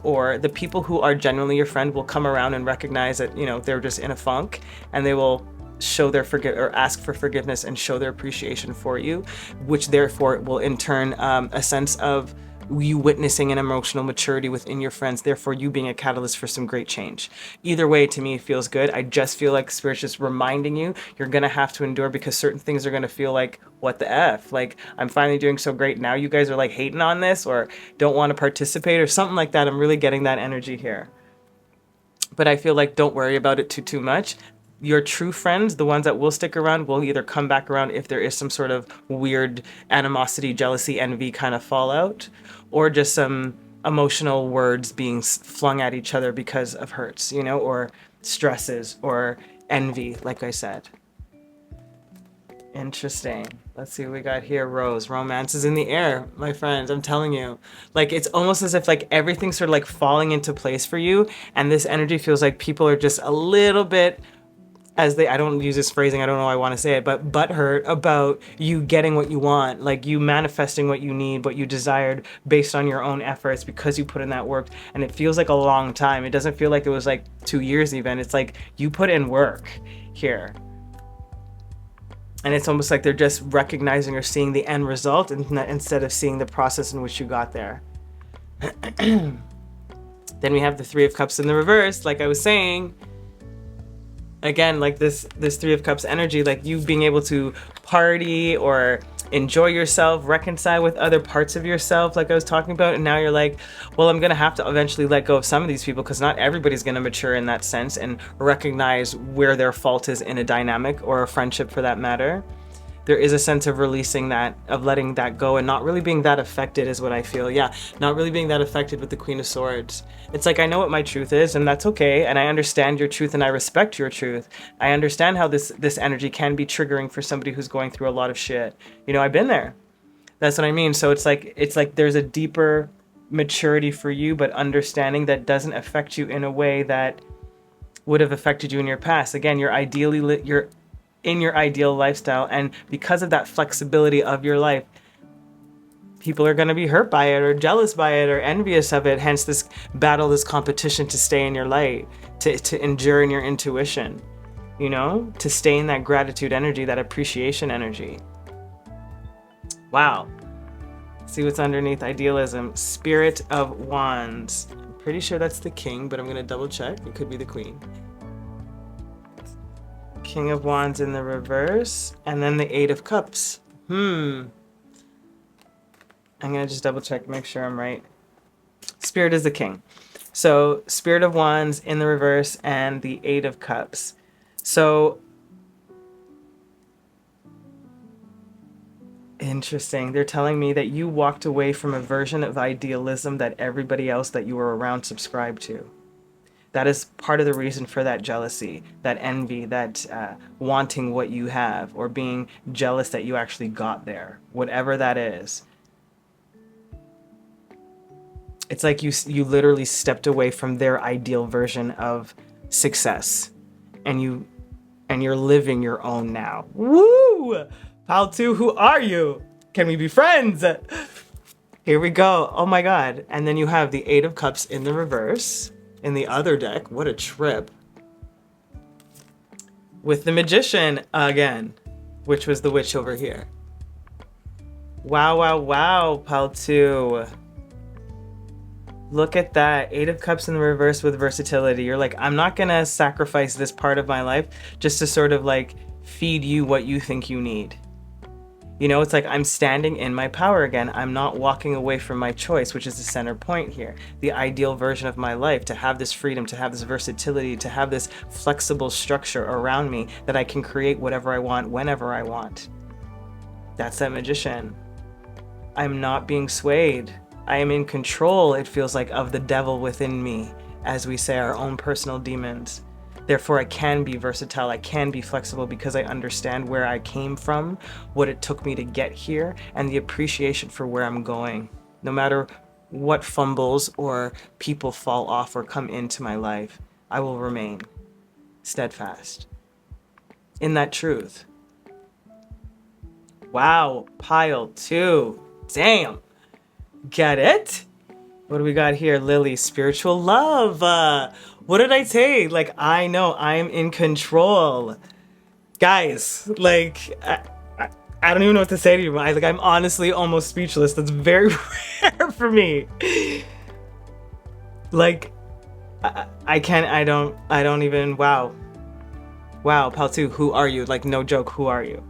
or the people who are genuinely your friend will come around and recognize that, you know, they're just in a funk, and they will show their ask for forgiveness and show their appreciation for you, which therefore will in turn a sense of you witnessing an emotional maturity within your friends, therefore you being a catalyst for some great change. Either way, to me, it feels good. I just feel like Spirit's just reminding you, you're gonna have to endure because certain things are gonna feel like, what the F? Like, I'm finally doing so great, now you guys are like hating on this or don't want to participate or something like that. I'm really getting that energy here. But I feel like don't worry about it too much. Your true friends, the ones that will stick around, will either come back around if there is some sort of weird animosity, jealousy, envy kind of fallout, or just some emotional words being flung at each other because of hurts, you know, or stresses or envy, like I said. Interesting. Let's see what we got here. Rose. Romance is in the air, my friends. I'm telling you. Like, it's almost as if like everything's sort of like falling into place for you, and this energy feels like people are just a little bit, I don't use this phrasing, I don't know how I want to say it, but butthurt about you getting what you want, like you manifesting what you need, what you desired based on your own efforts because you put in that work. And it feels like a long time. It doesn't feel like it was like 2 years even. It's like you put in work here. And it's almost like they're just recognizing or seeing the end result instead of seeing the process in which you got there. Then we have the Three of Cups in the reverse, like I was saying. Again, like this Three of Cups energy, like you being able to party or enjoy yourself, reconcile with other parts of yourself, like I was talking about. And now you're like, well, I'm going to have to eventually let go of some of these people because not everybody's going to mature in that sense and recognize where their fault is in a dynamic or a friendship for that matter. There is a sense of releasing that, of letting that go and not really being that affected is what I feel. Yeah, not really being that affected with the Queen of Swords. It's like, I know what my truth is and that's okay. And I understand your truth and I respect your truth. I understand how this energy can be triggering for somebody who's going through a lot of shit. You know, I've been there. That's what I mean. So it's like there's a deeper maturity for you, but understanding that doesn't affect you in a way that would have affected you in your past. Again, you're in your ideal lifestyle, and because of that flexibility of your life, people are going to be hurt by it or jealous by it or envious of it. Hence this battle, this competition to stay in your light, to endure in your intuition, you know, to stay in that gratitude energy, that appreciation energy. Wow. See what's underneath idealism. Spirit of Wands. I'm pretty sure that's the King, but I'm going to double check. It could be the Queen. King of Wands in the reverse, and then the Eight of Cups. I'm gonna just double check, make sure I'm right. Spirit is the King. So Spirit of Wands in the reverse and the Eight of Cups. So interesting. They're telling me that you walked away from a version of idealism that everybody else that you were around subscribed to. That is part of the reason for that jealousy, that envy, that wanting what you have, or being jealous that you actually got there, whatever that is. It's like you literally stepped away from their ideal version of success, and you're living your own now. Woo! 𝘆𝗂𝗄, who are you? Can we be friends? Here we go. Oh my God. And then you have the Eight of Cups in the reverse. In the other deck, what a trip. With the Magician again, which was the witch over here. Wow, wow, wow, 𝘆𝗂𝗄. Look at that. Eight of Cups in the reverse with versatility. You're like, I'm not gonna sacrifice this part of my life just to sort of like feed you what you think you need. You know, it's like I'm standing in my power again. I'm not walking away from my choice, which is the center point here. The ideal version of my life, to have this freedom, to have this versatility, to have this flexible structure around me that I can create whatever I want, whenever I want. That's that Magician. I'm not being swayed. I am in control, it feels like, of the devil within me, as we say, our own personal demons. Therefore, I can be versatile, I can be flexible because I understand where I came from, what it took me to get here, and the appreciation for where I'm going. No matter what fumbles or people fall off or come into my life, I will remain steadfast in that truth. Wow, 𝘆𝗂𝗄. Damn. Get it? What do we got here? Lily, spiritual love. What did I say? Like, I know I'm in control. Guys, like, I don't even know what to say to you. I'm honestly almost speechless. That's very rare for me. Like, I don't even, wow. Wow, 𝘆𝗂𝗄, who are you? Like, no joke, who are you?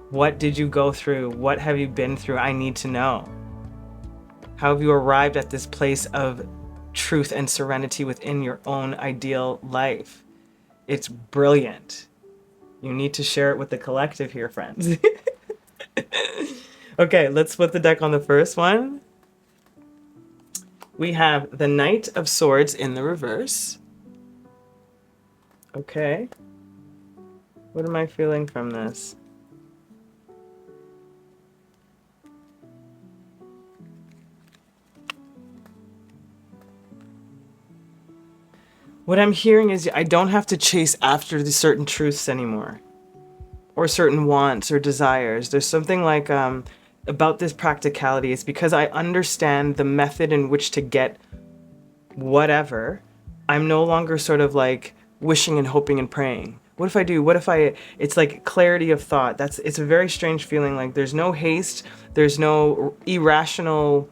What did you go through? What have you been through? I need to know. How have you arrived at this place of truth and serenity within your own ideal life? It's brilliant. You need to share it with the collective here, friends. Okay, let's split the deck on the first one. We have the Knight of Swords in the reverse. Okay. What am I feeling from this? What I'm hearing is I don't have to chase after the certain truths anymore, or certain wants or desires. There's something like about this practicality. It's because I understand the method in which to get whatever. I'm no longer sort of like wishing and hoping and praying. What if I do? What if I? It's like clarity of thought. It's a very strange feeling. Like there's no haste. There's no irrational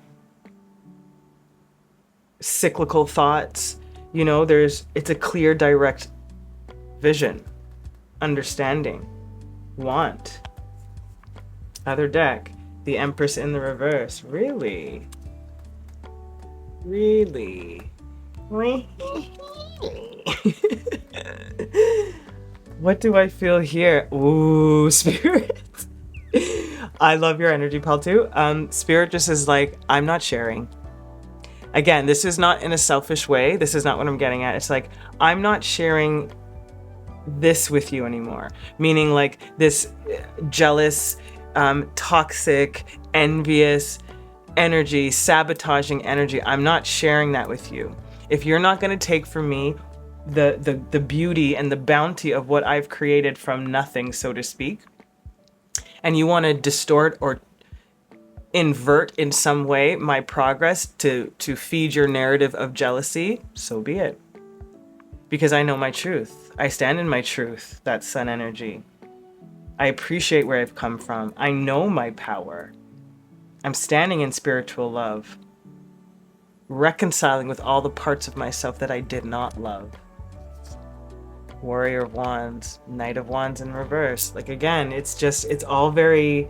cyclical thoughts. You know, it's a clear, direct vision, understanding, want. Other deck, the Empress in the reverse. Really? Really? What do I feel here? Ooh, Spirit. I love your energy, pal, too. Spirit just is like, I'm not sharing. Again, this is not in a selfish way. This is not what I'm getting at. It's like, I'm not sharing this with you anymore. Meaning like this jealous, toxic, envious energy, sabotaging energy. I'm not sharing that with you. If you're not going to take from me the beauty and the bounty of what I've created from nothing, so to speak, and you want to distort or invert in some way my progress to feed your narrative of jealousy, so be it. Because I know my truth. I stand in my truth, that sun energy. I appreciate where I've come from. I know my power. I'm standing in spiritual love, reconciling with all the parts of myself that I did not love. Warrior of Wands, Knight of Wands in reverse. Like, again, it's all very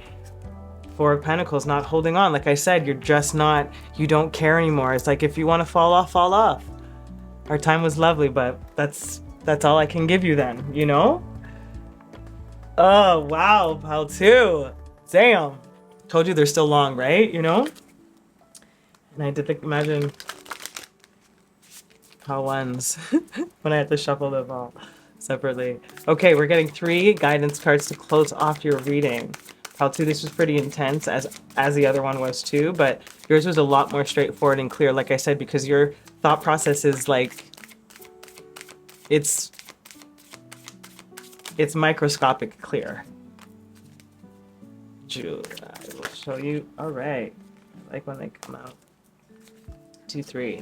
Four of Pentacles, not holding on. Like I said, you're just not, you don't care anymore. It's like, if you want to fall off, fall off. Our time was lovely, but that's all I can give you then, you know? Oh, wow, pal two. Damn. Told you they're still long, right? You know? And I did think, imagine how ones when I had to shuffle them all separately. Okay, we're getting 3 guidance cards to close off your reading. Pal two, this was pretty intense, as the other one was too, but yours was a lot more straightforward and clear, like I said, because your thought process is like, it's microscopic clear. Julia, I will show you. All right, I like when they come out. 2, 3.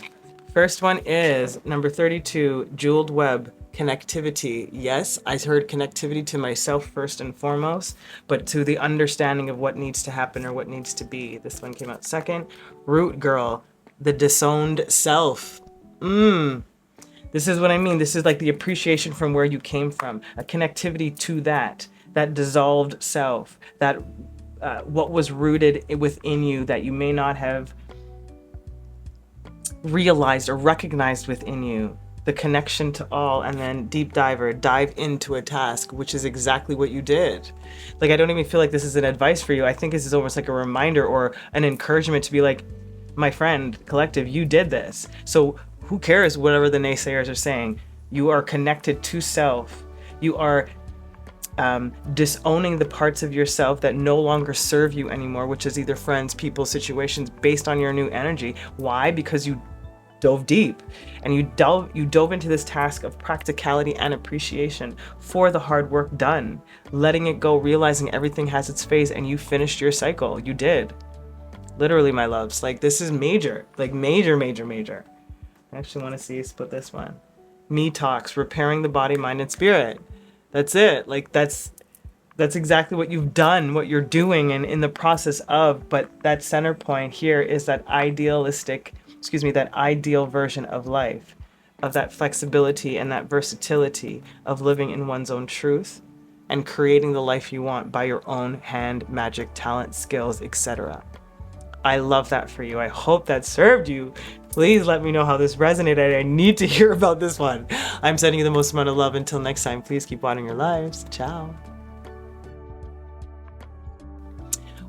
First one is number 32, Jeweled Web, connectivity. Yes, I heard connectivity to myself first and foremost, but to the understanding of what needs to happen or what needs to be. This one came out second. Root Girl, the disowned self. This is what I mean. This is like the appreciation from where you came from, a connectivity to that dissolved self, that what was rooted within you that you may not have realized or recognized within you, the connection to all, and then deep dive into a task, which is exactly what you did. Like, I don't even feel like this is an advice for you. I think this is almost like a reminder or an encouragement to be like, my friend, collective, you did this. So who cares whatever the naysayers are saying? You are connected to self. You are disowning the parts of yourself that no longer serve you anymore, which is either friends, people, situations, based on your new energy. Why? Because you dove deep and you dove into this task of practicality and appreciation for the hard work done, letting it go, realizing everything has its phase, and you finished your cycle. You did. Literally, my loves. Like, this is major. Like, major, major, major. I actually want to see you split this one. Me Talks, repairing the body, mind, and spirit. That's it. Like, that's exactly what you've done, what you're doing, and in the process of. But that center point here is that that ideal version of life, of that flexibility and that versatility of living in one's own truth and creating the life you want by your own hand, magic, talent, skills, etc. I love that for you. I hope that served you. Please let me know how this resonated. I need to hear about this one. I'm sending you the most amount of love. Until next time, please keep watering your lives. Ciao.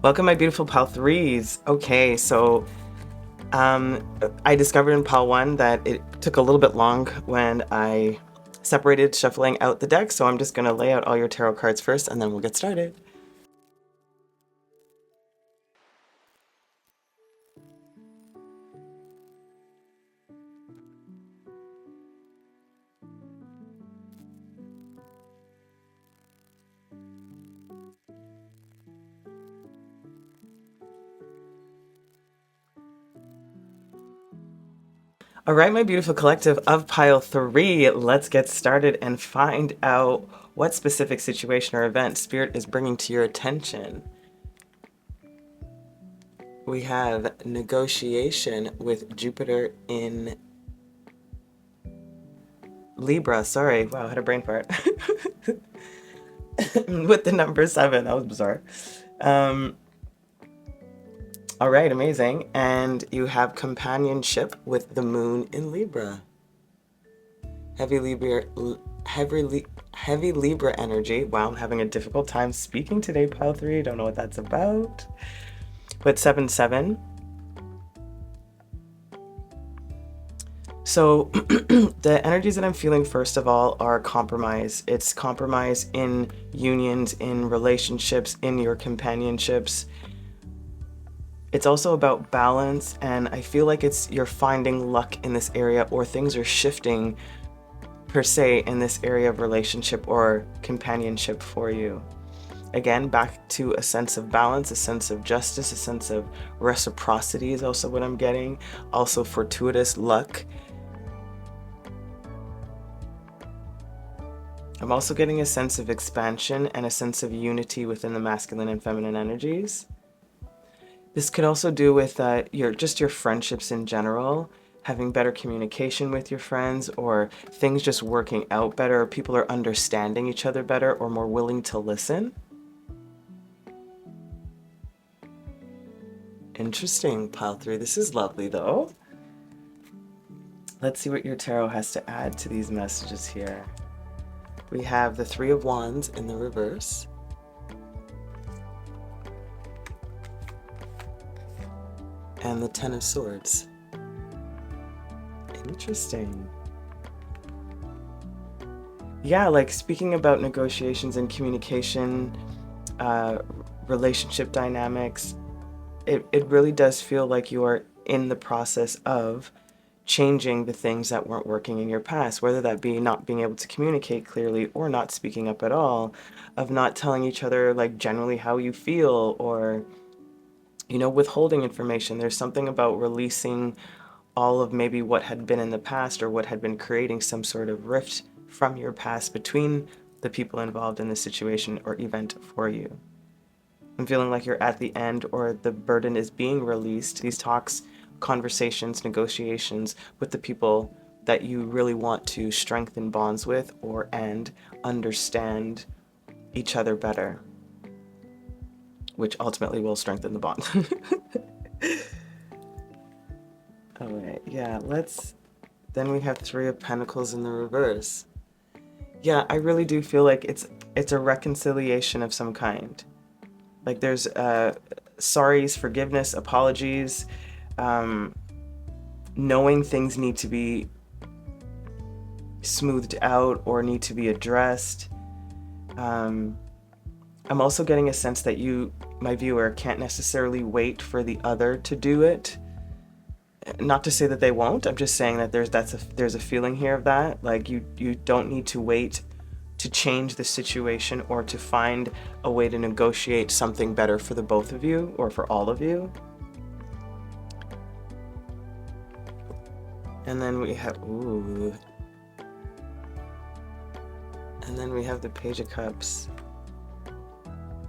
Welcome, my beautiful pal threes. Okay, so I discovered in pal 1 that it took a little bit long when I separated shuffling out the deck, so I'm just going to lay out all your tarot cards first and then we'll get started. All right, my beautiful collective of pile 3, let's get started and find out what specific situation or event Spirit is bringing to your attention. We have negotiation with Jupiter in Libra. Sorry, wow, I had a brain fart. With the number 7, that was bizarre. All right, amazing. And you have companionship with the moon in Libra. Heavy Libra energy. Wow, I'm having a difficult time speaking today, pile 3. Don't know what that's about. But 7-7. So the energies that I'm feeling, first of all, are compromise. It's compromise in unions, in relationships, in your companionships. It's also about balance, and I feel like you're finding luck in this area, or things are shifting per se in this area of relationship or companionship for you. Again, back to a sense of balance, a sense of justice, a sense of reciprocity is also what I'm getting. Also fortuitous luck. I'm also getting a sense of expansion and a sense of unity within the masculine and feminine energies. This could also do with your friendships in general, having better communication with your friends, or things just working out better, or people are understanding each other better or more willing to listen. Interesting, pile 3. This is lovely though. Let's see what your tarot has to add to these messages here. We have the 3 of Wands in the reverse. And the 10 of Swords. Interesting. Yeah, like speaking about negotiations and communication, relationship dynamics, it really does feel like you are in the process of changing the things that weren't working in your past, whether that be not being able to communicate clearly or not speaking up at all, of not telling each other like generally how you feel, or withholding information. There's something about releasing all of maybe what had been in the past, or what had been creating some sort of rift from your past between the people involved in the situation or event for you. I'm feeling like you're at the end, or the burden is being released. These talks, conversations, negotiations with the people that you really want to strengthen bonds with and understand each other better, which ultimately will strengthen the bond. All right, yeah, then we have 3 of Pentacles in the reverse. Yeah, I really do feel like it's a reconciliation of some kind. Like there's sorries, forgiveness, apologies, knowing things need to be smoothed out or need to be addressed. I'm also getting a sense that you, my viewer, can't necessarily wait for the other to do it. Not to say that they won't. I'm just saying that there's a feeling here of that. Like you don't need to wait to change the situation or to find a way to negotiate something better for the both of you or for all of you. And then we have the Page of Cups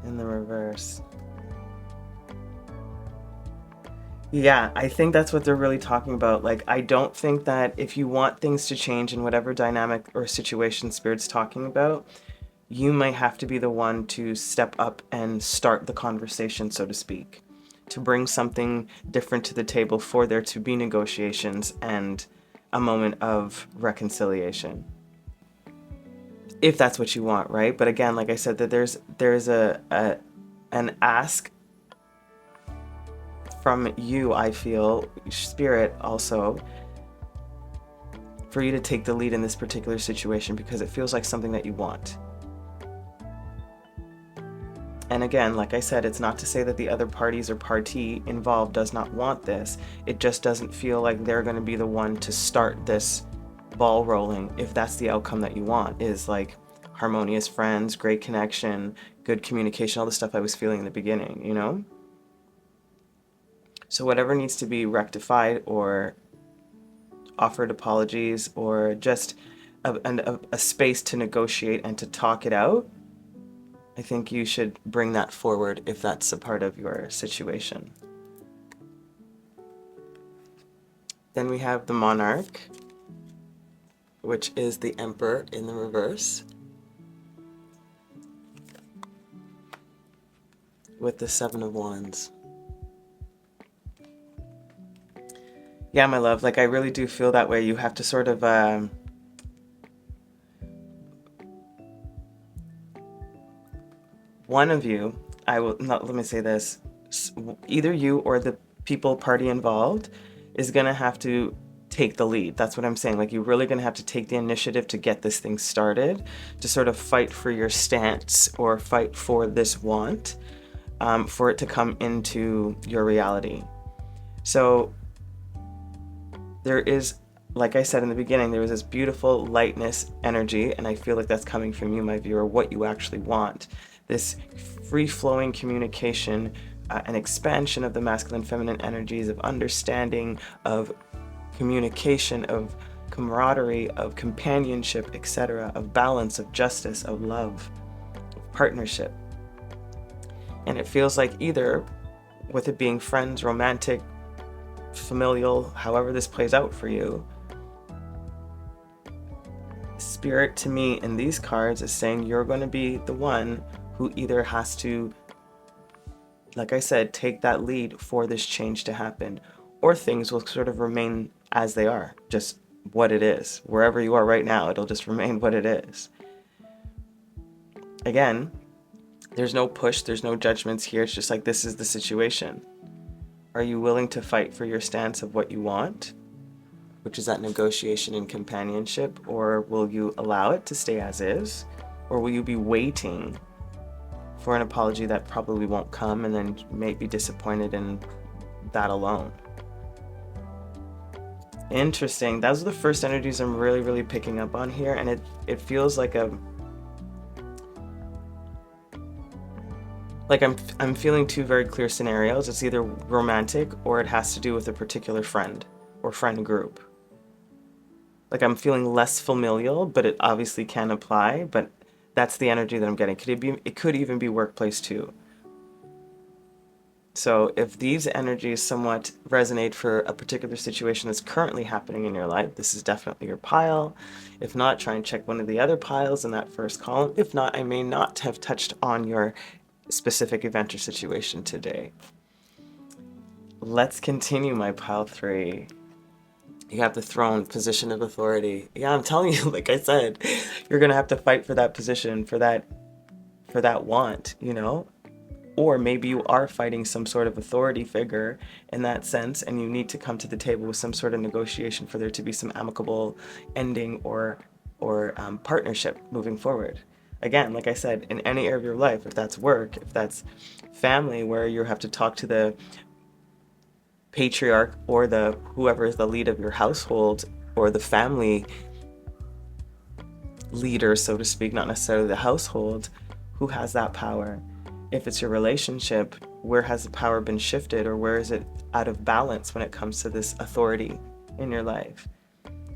in the reverse. Yeah, I think that's what they're really talking about. Like, I don't think that if you want things to change in whatever dynamic or situation Spirit's talking about, you might have to be the one to step up and start the conversation, so to speak, to bring something different to the table for there to be negotiations and a moment of reconciliation. If that's what you want, right? But again, like I said, that there's an ask from you, I feel, Spirit also, for you to take the lead in this particular situation, because it feels like something that you want. And again, like I said, it's not to say that the other parties or party involved does not want this. It just doesn't feel like they're going to be the one to start this ball rolling, if that's the outcome that you want, is like harmonious friends, great connection, good communication, all the stuff I was feeling in the beginning, you know? So whatever needs to be rectified or offered apologies, or just a space to negotiate and to talk it out, I think you should bring that forward if that's a part of your situation. Then we have the Monarch, which is the Emperor in the reverse. with the Seven of Wands. Yeah, my love, like I really do feel that way. You have to sort of one of you, I will not, let me say this, either you or the party involved is gonna have to take the lead. That's what I'm saying. Like, you're really gonna have to take the initiative to get this thing started, to sort of fight for your stance or fight for this want, for it to come into your reality. So there is, like I said in the beginning, there was this beautiful lightness energy, and I feel like that's coming from you, my viewer, what you actually want. This free-flowing communication, an expansion of the masculine feminine energies, of understanding, of communication, of camaraderie, of companionship, etc., of balance, of justice, of love, of partnership. And it feels like either, with it being friends, romantic, familial, however this plays out for you, Spirit to me in these cards is saying you're going to be the one who either has to, like I said, take that lead for this change to happen, or things will sort of remain as they are, just what it is. Wherever you are right now, it'll just remain what it is. Again, there's no push, there's no judgments here. It's just like, this is the situation. Are you willing to fight for your stance of what you want, which is that negotiation and companionship, or will you allow it to stay as is, or will you be waiting for an apology that probably won't come and then may be disappointed in that alone? Interesting. Those are the first energies I'm really picking up on here, and it feels like I'm feeling two very clear scenarios. It's either romantic or it has to do with a particular friend or friend group. Like, I'm feeling less familial, but it obviously can apply, but that's the energy that I'm getting. It could even be workplace too. So if these energies somewhat resonate for a particular situation that's currently happening in your life, this is definitely your pile. If not, try and check one of the other piles in that first column. If not, I may not have touched on your specific event or situation today. Let's continue, my pile 3. You have the throne, position of authority. Yeah, I'm telling you, like I said, you're gonna have to fight for that position, for that want, you know? Or maybe you are fighting some sort of authority figure in that sense, and you need to come to the table with some sort of negotiation for there to be some amicable ending or partnership moving forward. Again, like I said, in any area of your life, if that's work, if that's family, where you have to talk to the patriarch or the whoever is the lead of your household, or the family leader, so to speak, not necessarily the household, who has that power? If it's your relationship, where has the power been shifted, or where is it out of balance when it comes to this authority in your life?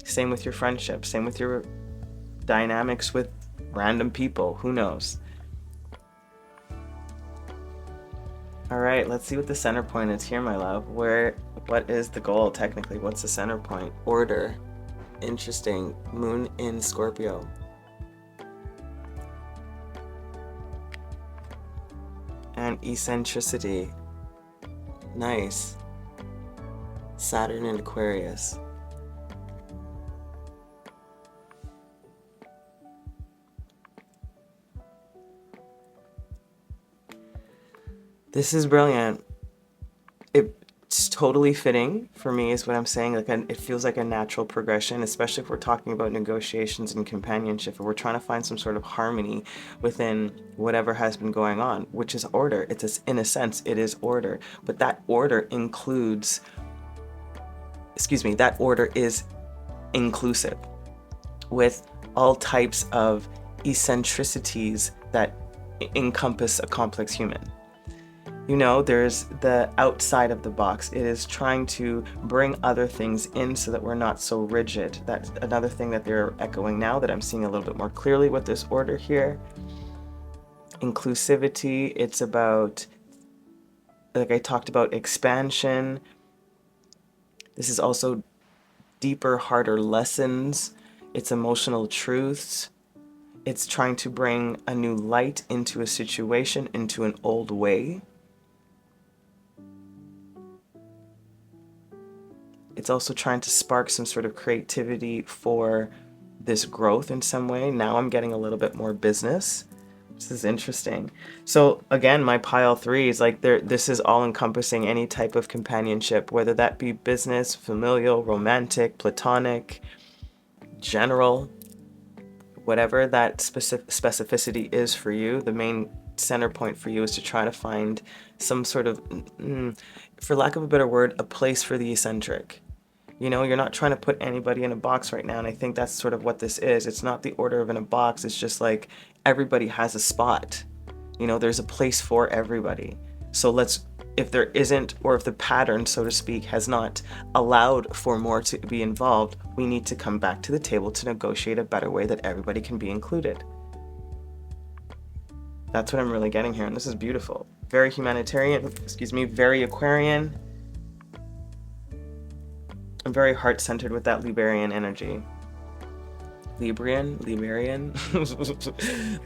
Same with your friendship, same with your dynamics with random people, who knows? All right, let's see what the center point is here, my love. What is the goal technically? What's the center point? Order. Interesting. Moon in Scorpio. And eccentricity. Nice. Saturn in Aquarius. This is brilliant. It's totally fitting for me, is what I'm saying. Like, it feels like a natural progression, especially if we're talking about negotiations and companionship, or we're trying to find some sort of harmony within whatever has been going on, which is order. In a sense, it is order. But that order includes, that order is inclusive with all types of eccentricities that encompass a complex human. You know, there's the outside of the box. It is trying to bring other things in so that we're not so rigid. That's another thing that they're echoing now that I'm seeing a little bit more clearly with this order here. Inclusivity, it's about, like I talked about, expansion. This is also deeper, harder lessons. It's emotional truths. It's trying to bring a new light into a situation, into an old way. it's also trying to spark some sort of creativity for this growth in some way. Now I'm getting a little bit more business. This is interesting. So again, my pile 3 is like this is all encompassing any type of companionship, whether that be business, familial, romantic, platonic, general, whatever that specificity is for you. The main center point for you is to try to find some sort of, for lack of a better word, a place for the eccentric. You know, you're not trying to put anybody in a box right now, and I think that's sort of what this is. It's not the order of in a box. It's just like everybody has a spot. You know, there's a place for everybody. So let's, if there isn't, or if the pattern, so to speak, has not allowed for more to be involved, we need to come back to the table to negotiate a better way that everybody can be included. That's what I'm really getting here, and this is beautiful. Very humanitarian, very Aquarian. I'm very heart-centered with that Liberian energy. Liberian?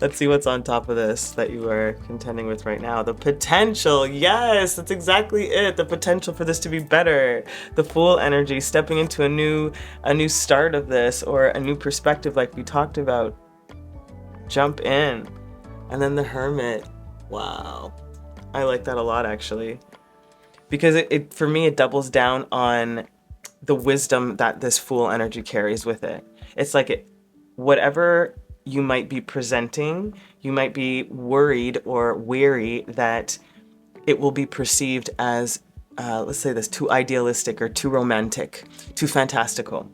Let's see what's on top of this that you are contending with right now. The potential, yes, that's exactly it. The potential for this to be better. The Fool energy, stepping into a new start of this, or a new perspective like we talked about. Jump in. And then the Hermit. Wow. I like that a lot, actually. Because it for me, it doubles down on the wisdom that this Fool energy carries with it. It's like whatever you might be presenting, you might be worried or weary that it will be perceived as, let's say this, too idealistic or too romantic, too fantastical.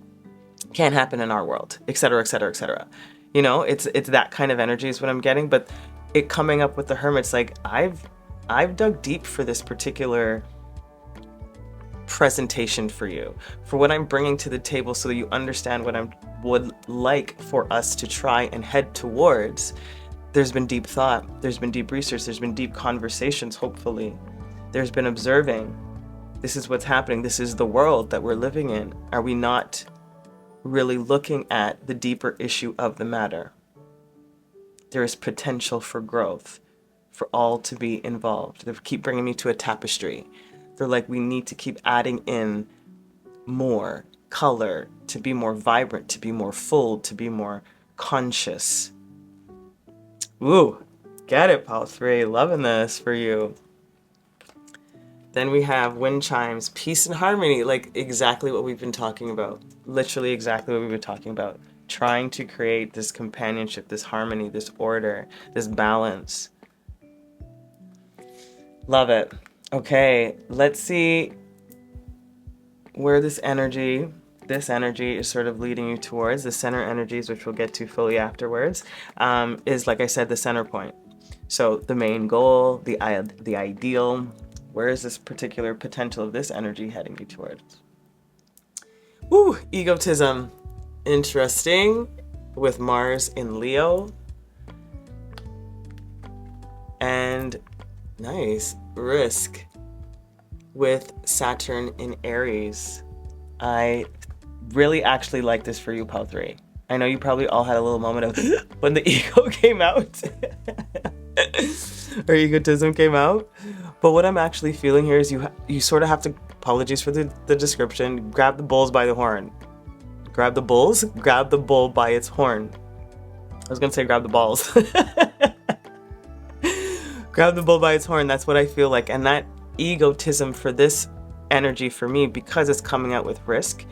Can't happen in our world, etc., etc., etc. You know, it's that kind of energy is what I'm getting. But it coming up with the Hermit's like, I've dug deep for this particular presentation for you, for what I'm bringing to the table, so that you understand what I would like for us to try and head towards. There's been deep thought, there's been deep research, there's been deep conversations, hopefully. There's been observing. This is what's happening. This is the world that we're living in. Are we not really looking at the deeper issue of the matter? There is potential for growth, for all to be involved. They keep bringing me to a tapestry. They're like, we need to keep adding in more color, to be more vibrant, to be more full, to be more conscious. Ooh, get it, pile 3. Loving this for you. Then we have wind chimes, peace and harmony, like exactly what we've been talking about. Literally exactly what we've been talking about. Trying to create this companionship, this harmony, this order, this balance. Love it. Okay, let's see where this energy is sort of leading you towards. The center energies, which we'll get to fully afterwards, is, like I said, the center point. So the main goal, the ideal, where is this particular potential of this energy heading you towards? Woo, egotism. Interesting, with Mars in Leo. And nice, risk with Saturn in Aries. I really actually like this for you, pile 3. I know you probably all had a little moment of when the ego came out. Or egotism came out. But what I'm actually feeling here is you sort of have to, apologies for the description, grab the bulls by the horn. Grab the bulls, grab the bull by its horn. I was gonna say grab the balls. Grab the bull by its horn, that's what I feel like. And that egotism for this energy for me, because it's coming out with risk,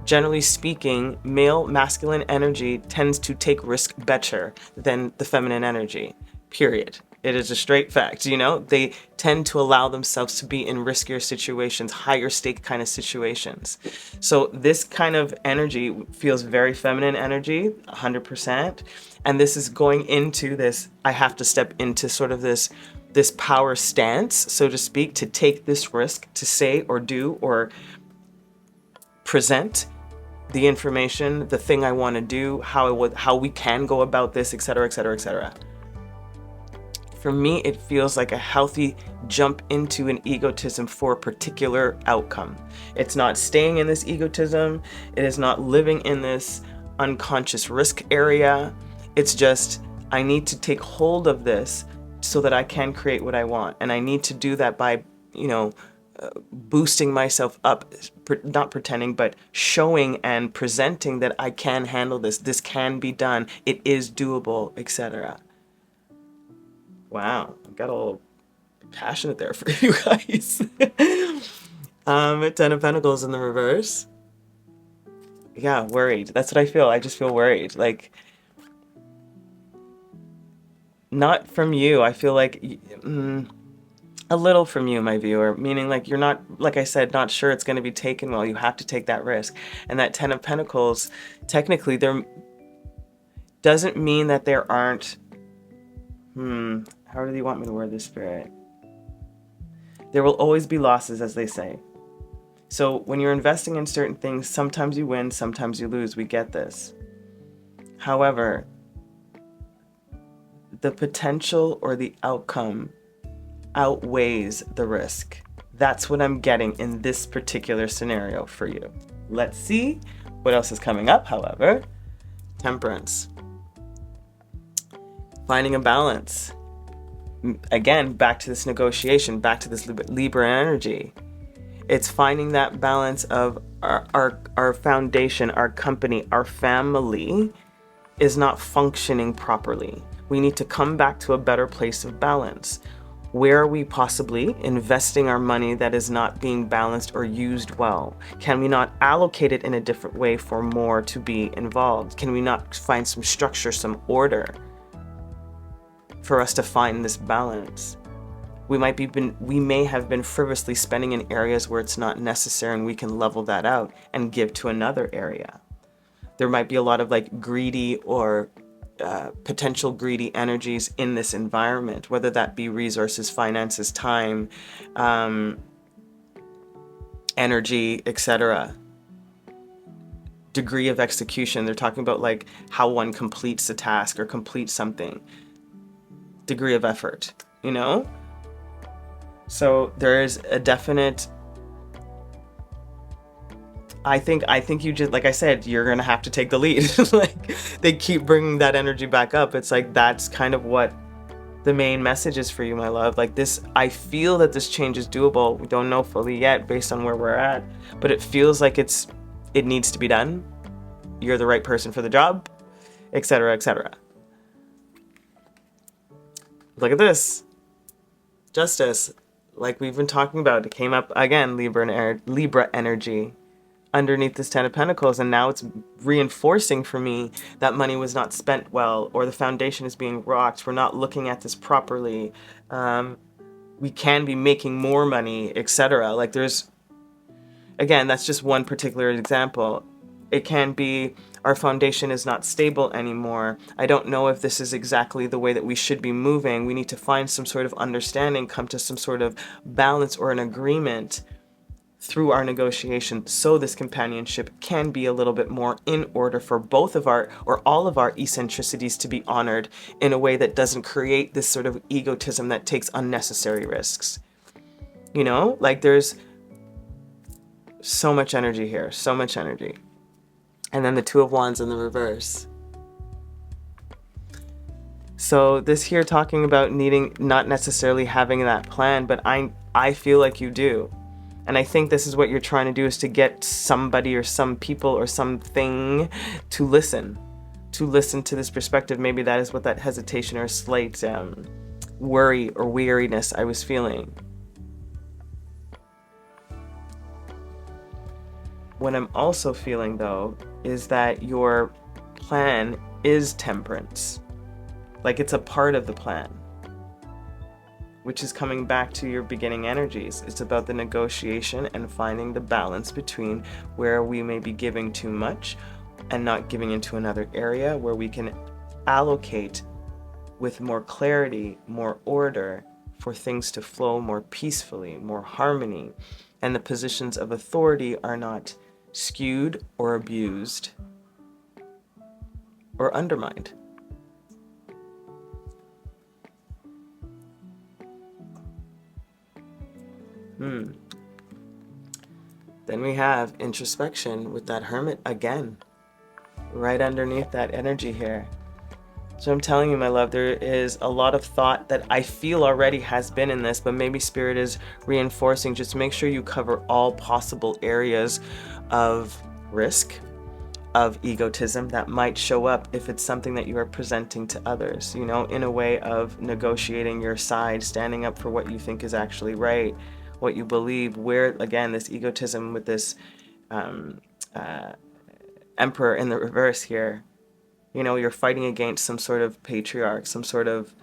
generally speaking, male masculine energy tends to take risk better than the feminine energy, period. It is a straight fact, you know? They tend to allow themselves to be in riskier situations, higher stake kind of situations. So this kind of energy feels very feminine energy, 100%. And this is going into this, I have to step into sort of this power stance, so to speak, to take this risk, to say or do or present the information, the thing I want to do, how we can go about this, etc., etc., etc. For me, it feels like a healthy jump into an egotism for a particular outcome. It's not staying in this egotism. It is not living in this unconscious risk area. It's just, I need to take hold of this so that I can create what I want. And I need to do that by, boosting myself up, not pretending, but showing and presenting that I can handle this. This can be done. It is doable, etc. Wow, I got a little passionate there for you guys. Ten of Pentacles in the reverse. Yeah, worried. That's what I feel. I just feel worried. Like, not from you. I feel like a little from you, my viewer, meaning like you're not, like I said, not sure it's going to be taken well. You have to take that risk. And that Ten of Pentacles, technically, there doesn't mean that there aren't, how do you want me to word this, Spirit? There will always be losses, as they say. So when you're investing in certain things, sometimes you win, sometimes you lose. We get this. However, the potential or the outcome outweighs the risk. That's what I'm getting in this particular scenario for you. Let's see what else is coming up, however. Temperance. Finding a balance. Again, back to this negotiation, back to this Libra energy. It's finding that balance of our foundation, our company, our family is not functioning properly. We need to come back to a better place of balance. Where are we possibly investing our money that is not being balanced or used well? Can we not allocate it in a different way for more to be involved? Can we not find some structure, some order for us to find this balance? We may have been frivolously spending in areas where it's not necessary, and we can level that out and give to another area. There might be a lot of like greedy or potential greedy energies in this environment, whether that be resources, finances, time, energy, etc. Degree of execution. They're talking about like how one completes a task or completes something. Degree of effort, you know? So there is a definite, I think you just, like I said, you're going to have to take the lead. Like, they keep bringing that energy back up. It's like, that's kind of what the main message is for you, my love. Like this, I feel that this change is doable. We don't know fully yet based on where we're at, but it feels like it needs to be done. You're the right person for the job, etc., etc. Look at this. Justice. Like we've been talking about, it came up again, Libra energy underneath this Ten of Pentacles, and now it's reinforcing for me that money was not spent well, or the foundation is being rocked. We're not looking at this properly. We can be making more money, etc. Like there's, again, that's just one particular example. It can be our foundation is not stable anymore. I don't know if this is exactly the way that we should be moving. We need to find some sort of understanding, come to some sort of balance or an agreement through our negotiation, so this companionship can be a little bit more in order for both of our, or all of our eccentricities to be honored in a way that doesn't create this sort of egotism that takes unnecessary risks. You know, like there's so much energy here, so much energy. And then the Two of Wands in the reverse. So this here talking about needing, not necessarily having that plan, but I feel like you do. And I think this is what you're trying to do, is to get somebody or some people or something to listen to this perspective. Maybe that is what that hesitation or slight worry or weariness I was feeling. What I'm also feeling, though, is that your plan is temperance. Like it's a part of the plan, which is coming back to your beginning energies. It's about the negotiation and finding the balance between where we may be giving too much and not giving into another area, where we can allocate with more clarity, more order, for things to flow more peacefully, more harmony, and the positions of authority are not skewed or abused or undermined. Then we have introspection with that Hermit again, right underneath that energy here. So I'm telling you, my love, there is a lot of thought that I feel already has been in this, but maybe Spirit is reinforcing. Just make sure you cover all possible areas of risk, of egotism that might show up if it's something that you are presenting to others, you know, in a way of negotiating your side, standing up for what you think is actually right, what you believe, where, again, this egotism with this Emperor in the reverse here. You know, you're fighting against some sort of patriarch, some sort of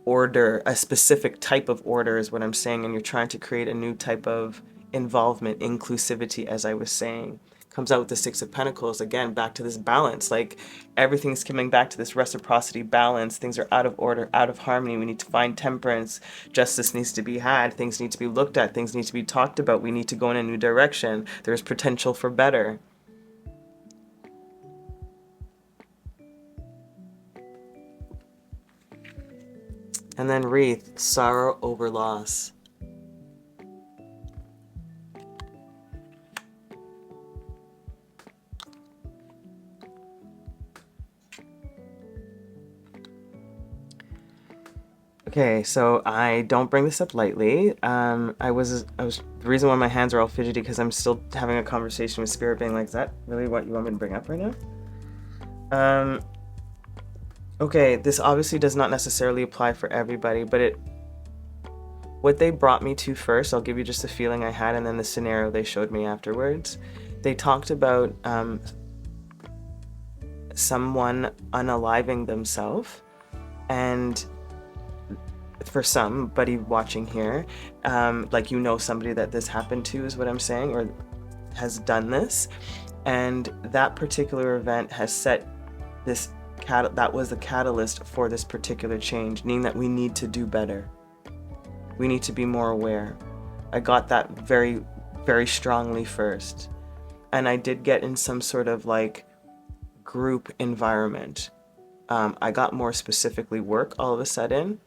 order, a specific type of order is what I'm saying, and you're trying to create a new type of involvement, inclusivity, as I was saying. Comes out with the Six of Pentacles, again, back to this balance. Like, everything's coming back to this reciprocity balance. Things are out of order, out of harmony. We need to find temperance. Justice needs to be had. Things need to be looked at. Things need to be talked about. We need to go in a new direction. There's potential for better. And then wreath, sorrow over loss. Okay, so I don't bring this up lightly. The reason why my hands are all fidgety because I'm still having a conversation with Spirit, being like, is that really what you want me to bring up right now? Okay, this obviously does not necessarily apply for everybody, but what they brought me to first, I'll give you just the feeling I had and then the scenario they showed me afterwards. They talked about someone unaliving themselves, and for somebody watching here, like, you know, somebody that this happened to is what I'm saying, or has done this, and that particular event has set this that was the catalyst for this particular change, meaning that we need to do better. We need to be more aware. I got that very, very strongly first. And I did get in some sort of like group environment. I got more specifically work all of a sudden,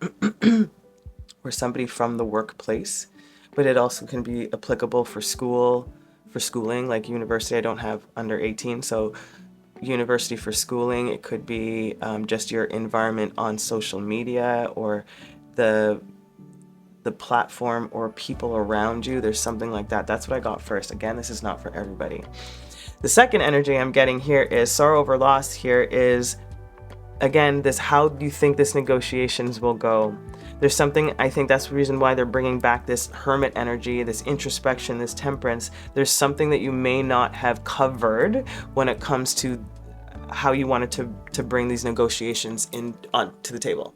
or somebody from the workplace, but it also can be applicable for schooling, like university. I don't have under 18, so university for schooling. It could be just your environment on social media, or the platform or people around you. There's something like that. That's what I got first. Again, this is not for everybody. The second energy I'm getting here is sorrow over loss. Here is, again, this, how do you think this negotiations will go? There's something, I think that's the reason why they're bringing back this hermit energy, this introspection, this temperance. There's something that you may not have covered when it comes to how you wanted to bring these negotiations to the table.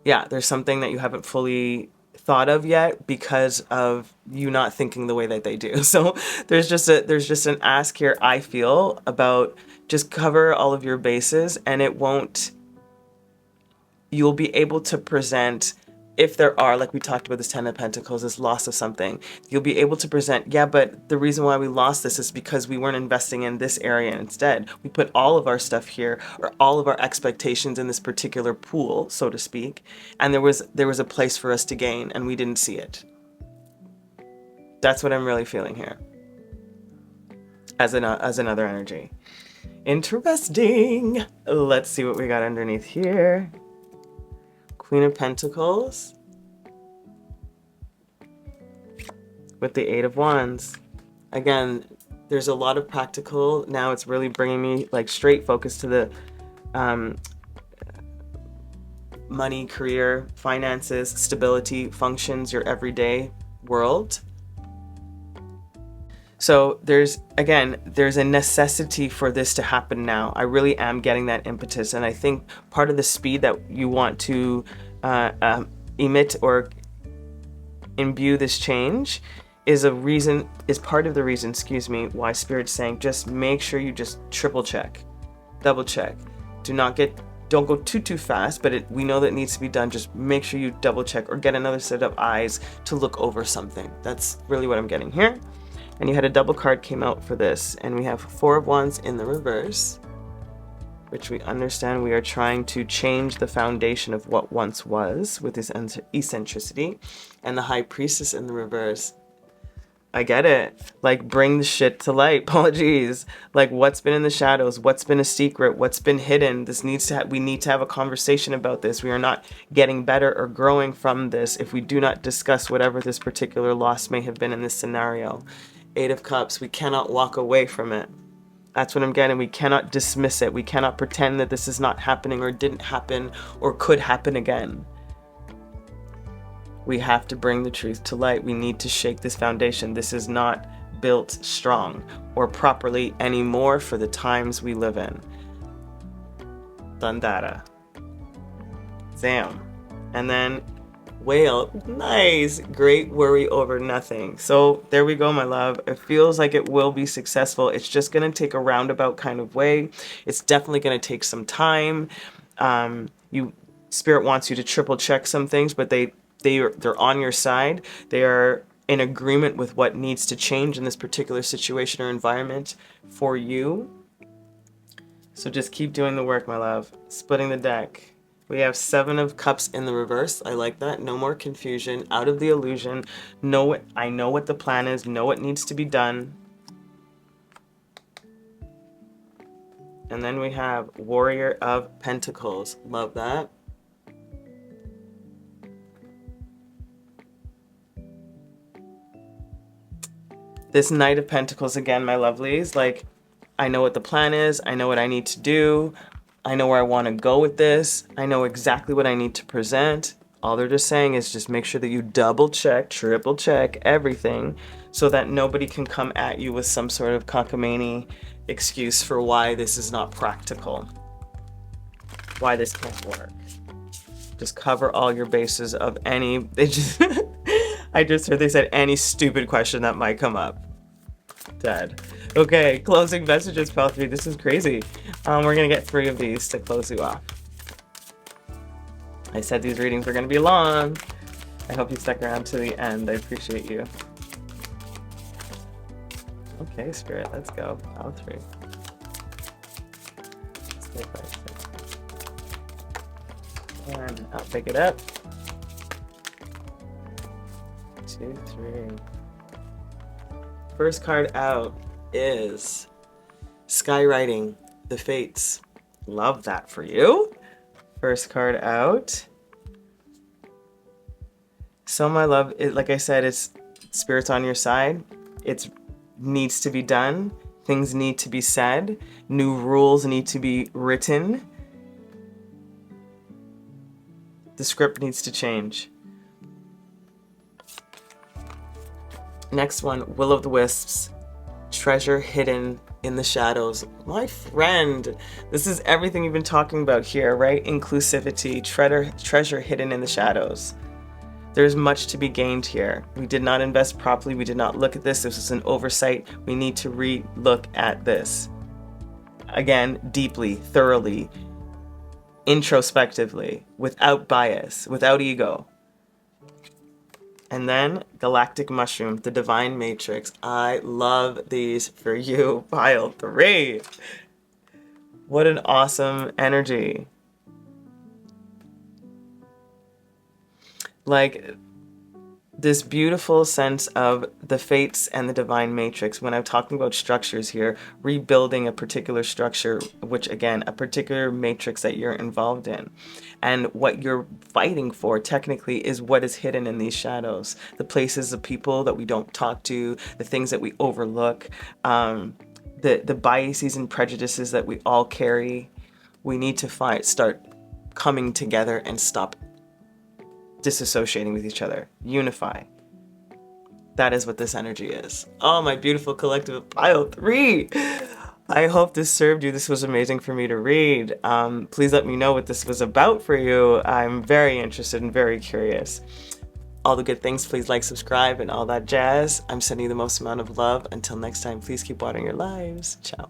Yeah, there's something that you haven't fully thought of yet because of you not thinking the way that they do. So there's just an ask here, I feel, about just cover all of your bases, and you'll be able to present, if there are, like we talked about, this Ten of Pentacles, this loss of something, you'll be able to present, yeah, but the reason why we lost this is because we weren't investing in this area instead. We put all of our stuff here, or all of our expectations in this particular pool, so to speak, and there was a place for us to gain, and we didn't see it. That's what I'm really feeling here as another energy. Interesting. Let's see what we got underneath here. Queen of Pentacles with the Eight of Wands. Again, there's a lot of practical. Now it's really bringing me like straight focus to the money, career, finances, stability, functions, your everyday world. So there's a necessity for this to happen now. I really am getting that impetus, and I think part of the speed that you want to emit or imbue this change is part of the reason, why Spirit's saying just make sure you just triple check, double check. Don't go too fast, but we know that it needs to be done. Just make sure you double check or get another set of eyes to look over something. That's really what I'm getting here. And you had a double card came out for this, and we have Four of Wands in the reverse, which we understand we are trying to change the foundation of what once was with this eccentricity, and the High Priestess in the reverse. I get it. Like, bring the shit to light. Apologies. Like, what's been in the shadows? What's been a secret? What's been hidden? We need to have a conversation about this. We are not getting better or growing from this if we do not discuss whatever this particular loss may have been in this scenario. 8 of Cups. We cannot walk away from it. That's what I'm getting. We cannot dismiss it. We cannot pretend that this is not happening or didn't happen or could happen again. We have to bring the truth to light. We need to shake this foundation. This is not built strong or properly anymore for the times we live in. Dandara. Zam. And then whale. Nice. Great worry over nothing. So there we go, my love. It feels like it will be successful. It's just going to take a roundabout kind of way. It's definitely going to take some time. Spirit wants you to triple check some things, but they're on your side. They are in agreement with what needs to change in this particular situation or environment for you. So just keep doing the work, my love. Splitting the deck. We have 7 of Cups in the reverse. I like that. No more confusion. Out of the illusion. I know what the plan is. Know what needs to be done. And then we have Warrior of Pentacles. Love that. This Knight of Pentacles again, my lovelies. Like, I know what the plan is. I know what I need to do. I know where I want to go with this. I know exactly what I need to present. All they're just saying is just make sure that you double check, triple check everything so that nobody can come at you with some sort of cockamamie excuse for why this is not practical. Why this can't work. Just cover all your bases of any... I just heard they said any stupid question that might come up. Dead. Okay, closing messages, pile 3. This is crazy. We're going to get 3 of these to close you off. I said these readings were going to be long. I hope you stuck around to the end. I appreciate you. Okay, Spirit, let's go. Pile 3. Stay by step. And I'll pick it up. 2, 3. First card out is Skywriting the Fates. Love that for you. First card out. So my love, like I said, it's Spirit's on your side. It needs to be done. Things need to be said. New rules need to be written. The script needs to change. Next one, Will-o'-the-Wisps, treasure hidden in the shadows. My friend, this is everything you've been talking about here, right? Inclusivity, treasure hidden in the shadows. There's much to be gained here. We did not invest properly. We did not look at this. This was an oversight. We need to re-look at this. Again, deeply, thoroughly, introspectively, without bias, without ego. And then Galactic Mushroom, the Divine Matrix. I love these for you, pile 3. What an awesome energy. Like, this beautiful sense of the fates and the divine matrix. When I'm talking about structures here, rebuilding a particular structure, which again, a particular matrix that you're involved in. And what you're fighting for technically is what is hidden in these shadows. The places, the people that we don't talk to, the things that we overlook, the biases and prejudices that we all carry. We need to start coming together and stop disassociating with each other. Unify. That is what this energy is. Oh, my beautiful collective pile 3. I hope this served you. This was amazing for me to read. Please let me know what this was about for you. I'm very interested and very curious. All the good things, please like, subscribe, and all that jazz. I'm sending you the most amount of love. Until next time, please keep watering your lives. Ciao.